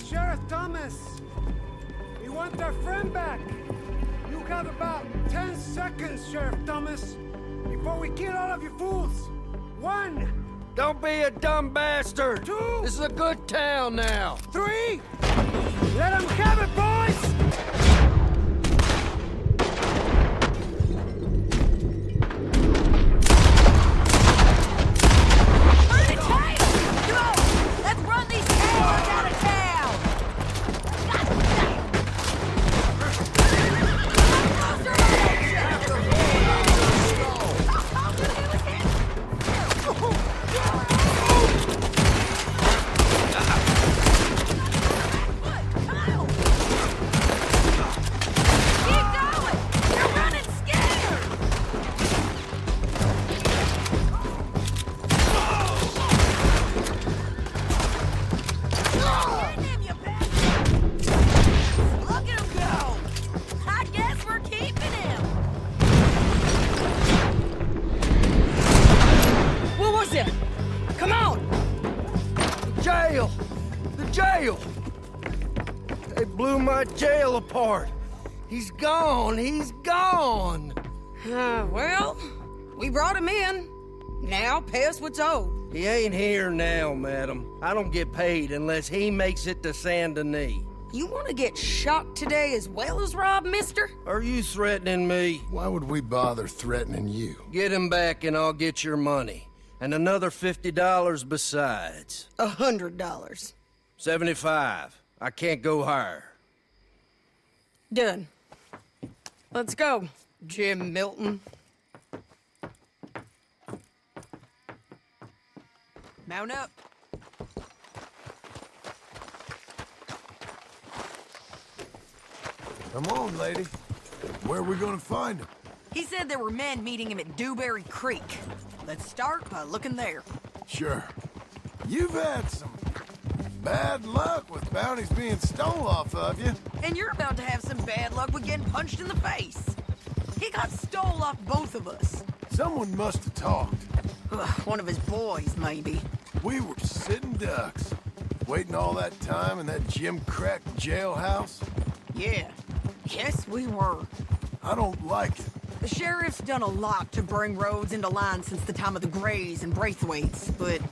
Speaker 16: Sheriff Thomas! We want our friend back! You have about 10 seconds, Sheriff Thomas, before we kill all of you fools! 1!
Speaker 6: Don't be a dumb bastard!
Speaker 16: 2!
Speaker 6: This is a good town now!
Speaker 16: 3! Let them have it, boys!
Speaker 6: Jail apart. He's gone. He's gone.
Speaker 5: Well, we brought him in. Now pay us what's owed.
Speaker 6: He ain't here now, madam. I don't get paid unless he makes it to Saint Denis.
Speaker 5: You want to get shot today as well as Rob, mister?
Speaker 6: Are you threatening me?
Speaker 2: Why would we bother threatening you?
Speaker 6: Get him back and I'll get your money. And another $50 besides.
Speaker 5: $100.
Speaker 6: 75. I can't go higher.
Speaker 5: Done. Let's go, Jim Milton. Mount up.
Speaker 2: Come on, lady. Where are we gonna find him?
Speaker 5: He said there were men meeting him at Dewberry Creek. Let's start by looking there.
Speaker 2: Sure. You've had some bad luck with bounties being stole off of you.
Speaker 5: And you're about to have some bad luck with getting punched in the face. He got stole off both of us.
Speaker 2: Someone must have talked.
Speaker 5: One of his boys, maybe.
Speaker 2: We were sitting ducks, waiting all that time in that gim-crack jailhouse.
Speaker 5: Yeah. Yes, we were.
Speaker 2: I don't like it.
Speaker 5: The sheriff's done a lot to bring roads into line since the time of the Greys and Braithwaites, but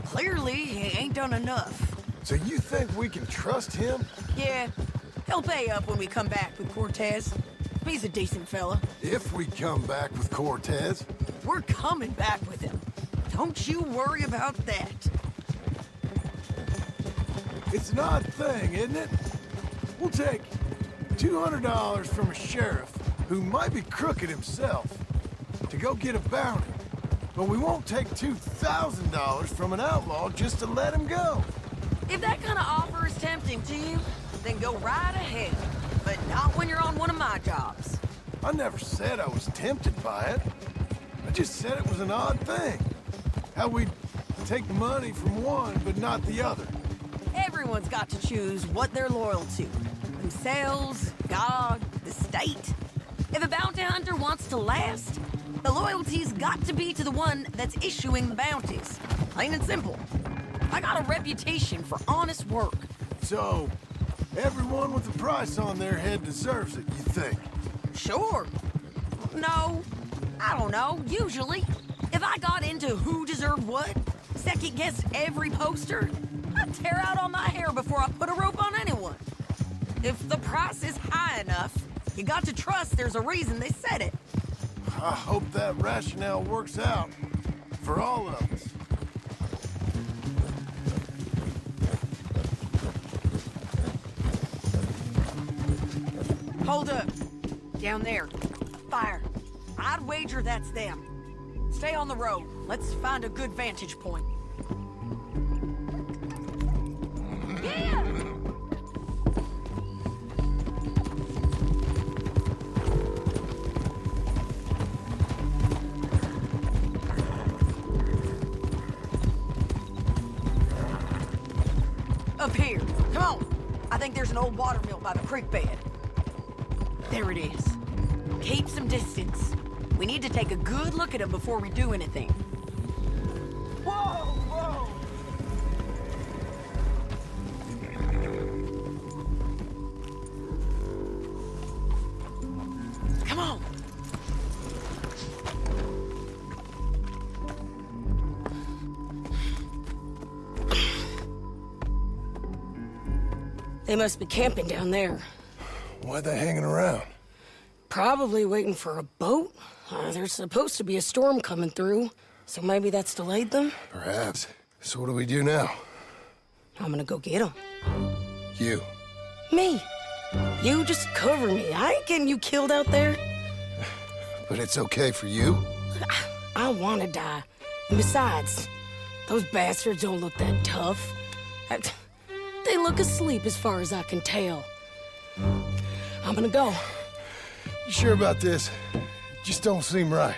Speaker 5: clearly he ain't done enough.
Speaker 2: So you think we can trust him?
Speaker 5: Yeah, he'll pay up when we come back with Cortez. He's a decent fella.
Speaker 2: If we come back with Cortez.
Speaker 5: We're coming back with him. Don't you worry about that.
Speaker 2: It's an odd thing, isn't it? We'll take $200 from a sheriff who might be crooked himself to go get a bounty. But we won't take $2,000 from an outlaw just to let him go.
Speaker 5: If that kind of offer is tempting to you, then go right ahead. But not when you're on one of my jobs.
Speaker 2: I never said I was tempted by it. I just said it was an odd thing. How we'd take money from one, but not the other.
Speaker 5: Everyone's got to choose what they're loyal to. Themselves, God, the state. If a bounty hunter wants to last, the loyalty's got to be to the one that's issuing the bounties. Plain and simple. I got a reputation for honest work.
Speaker 2: So, everyone with a price on their head deserves it, you think?
Speaker 5: Sure. No, I don't know, usually. If I got into who deserved what, second-guessed every poster, I'd tear out all my hair before I put a rope on anyone. If the price is high enough, you got to trust there's a reason they said it.
Speaker 2: I hope that rationale works out for all of us.
Speaker 5: Hold up. Down there. Fire. I'd wager that's them. Stay on the road. Let's find a good vantage point. Yeah! Up here. Come on. I think there's an old water mill by the creek bed. There it is. Keep some distance. We need to take a good look at him before we do anything. Whoa, whoa! Come on! They must be camping down there.
Speaker 2: Why are they hanging around?
Speaker 5: Probably waiting for a boat. There's supposed to be a storm coming through, so maybe that's delayed them?
Speaker 2: Perhaps. So what do we do now?
Speaker 5: I'm gonna go get them.
Speaker 2: You.
Speaker 5: Me. You just cover me. I ain't getting you killed out there.
Speaker 2: But it's okay for you?
Speaker 5: I wanna die. And besides, those bastards don't look that tough. They look asleep as far as I can tell. I'm gonna go.
Speaker 2: You sure about this? Just don't seem right.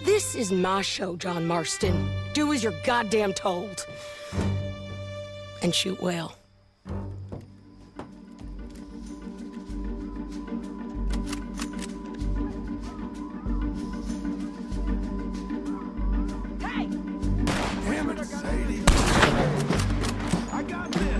Speaker 5: This is my show, John Marston. Do as you're goddamn told. And shoot well. Hey!
Speaker 2: Damn it, Sadie. I got this.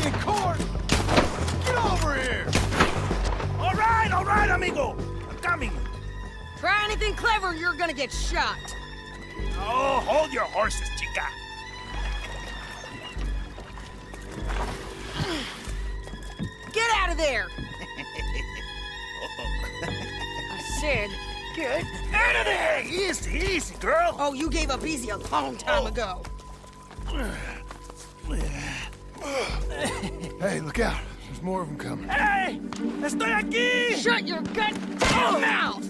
Speaker 11: in court! Get over here!
Speaker 7: All right, amigo. I'm coming.
Speaker 5: Try anything clever, you're gonna get shot.
Speaker 7: Oh, hold your horses, chica.
Speaker 5: Get out of there! I said, get
Speaker 7: Out of there! Easy, easy, girl.
Speaker 5: Oh, you gave up easy a long time ago.
Speaker 2: Hey, look out. There's more of them coming.
Speaker 7: Hey! Estoy aquí!
Speaker 5: Shut your goddamn mouth!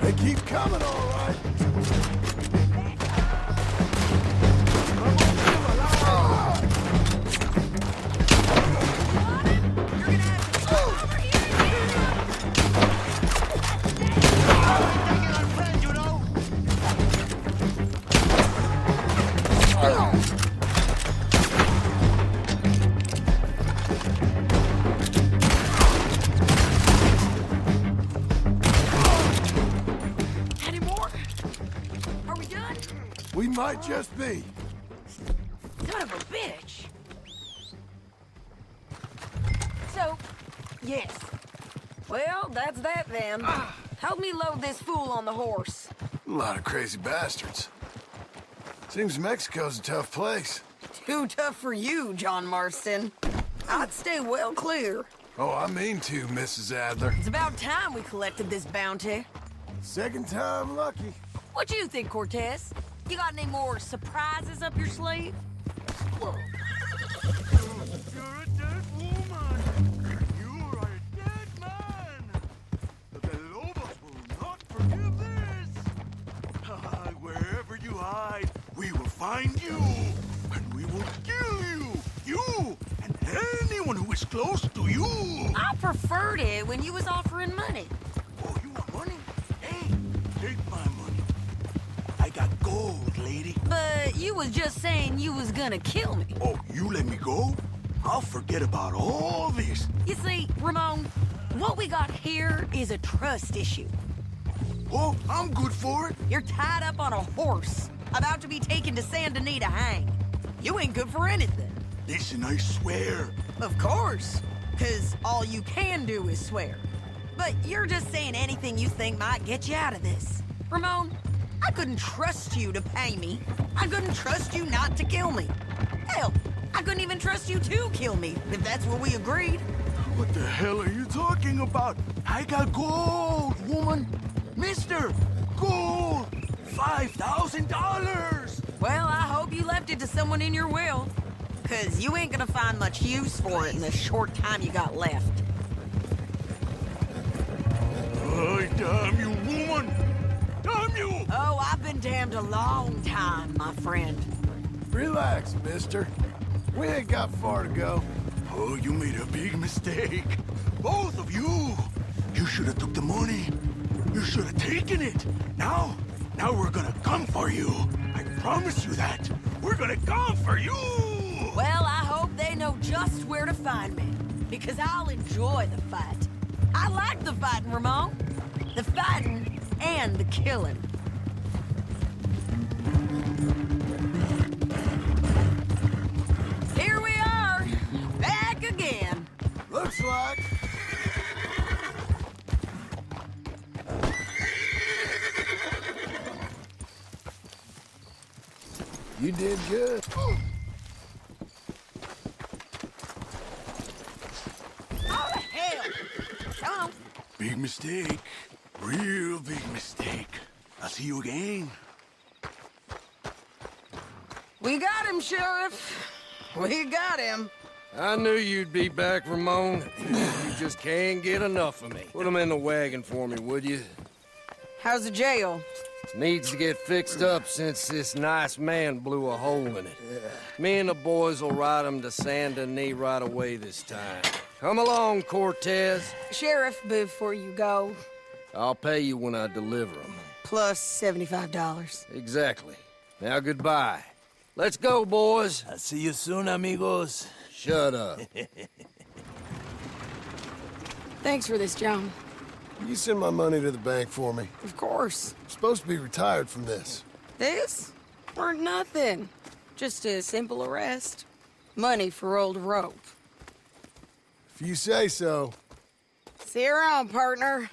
Speaker 2: They keep coming, all right.
Speaker 5: Any more? Are we done?
Speaker 2: We might just be.
Speaker 5: Son of a bitch. So, yes. Well, that's that then. Help me load this fool on the horse.
Speaker 2: A lot of crazy bastards. Seems Mexico's a tough place.
Speaker 5: Too tough for you, John Marston. I'd stay well clear.
Speaker 2: Oh, I mean to, Mrs. Adler.
Speaker 5: It's about time we collected this bounty.
Speaker 2: Second time lucky.
Speaker 5: What you think, Cortez? You got any more surprises up your sleeve?
Speaker 11: You're a dead woman. You are a dead man. The Lobos will not forgive this. Wherever you hide, we will find you, and we will kill you. You and anyone who is close to you.
Speaker 5: I preferred it when you was offering money.
Speaker 11: Oh, you want money? Hey, take my money. I got gold, lady.
Speaker 5: But you was just saying you was gonna kill me.
Speaker 11: Oh, you let me go? I'll forget about all this.
Speaker 5: You see, Ramon, what we got here is a trust issue.
Speaker 11: Oh, I'm good for it.
Speaker 5: You're tied up on a horse, about to be taken to Saint Denis to hang. You ain't good for anything.
Speaker 11: Listen, I swear.
Speaker 5: Of course, because all you can do is swear. But you're just saying anything you think might get you out of this. Ramon, I couldn't trust you to pay me. I couldn't trust you not to kill me. Hell, I couldn't even trust you to kill me, if that's what we agreed.
Speaker 11: What the hell are you talking about? I got gold, woman. Mister, gold. $5,000.
Speaker 5: Well, I hope you left it to someone in your will. Because you ain't gonna find much use for it in the short time you got left.
Speaker 11: Oh, damn you, woman. Damn you.
Speaker 5: Oh, I've been damned a long time, my friend.
Speaker 2: Relax, mister. We ain't got far to go.
Speaker 11: Oh, you made a big mistake. Both of you. You should have took the money. You should have taken it. Now we're gonna come for you. I promise you that. We're gonna come for you.
Speaker 5: Well, I hope they know just where to find me. Because I'll enjoy the fight. I like the fighting, Ramon. The fighting and the killing. Here we are, back again.
Speaker 2: Looks like. You did good.
Speaker 5: Oh, hell! Come on.
Speaker 11: Big mistake. Real big mistake. I'll see you again.
Speaker 5: We got him, Sheriff. We got him.
Speaker 6: I knew you'd be back, Ramon. You just can't get enough of me. Put him in the wagon for me, would you?
Speaker 5: How's the jail?
Speaker 6: Needs to get fixed up since this nice man blew a hole in it. Me and the boys will ride him to Saint Denis right away this time. Come along, Cortez.
Speaker 5: Sheriff, before you go,
Speaker 6: I'll pay you when I deliver him.
Speaker 5: plus $75.
Speaker 6: Exactly. Now goodbye. Let's go, boys.
Speaker 12: I'll see you soon, amigos.
Speaker 6: Shut up.
Speaker 5: Thanks for this, John.
Speaker 2: You send my money to the bank for me.
Speaker 5: Of course.
Speaker 2: I'm supposed to be retired from this.
Speaker 5: This? Or nothing. Just a simple arrest. Money for old rope.
Speaker 2: If you say so.
Speaker 5: See you around, partner.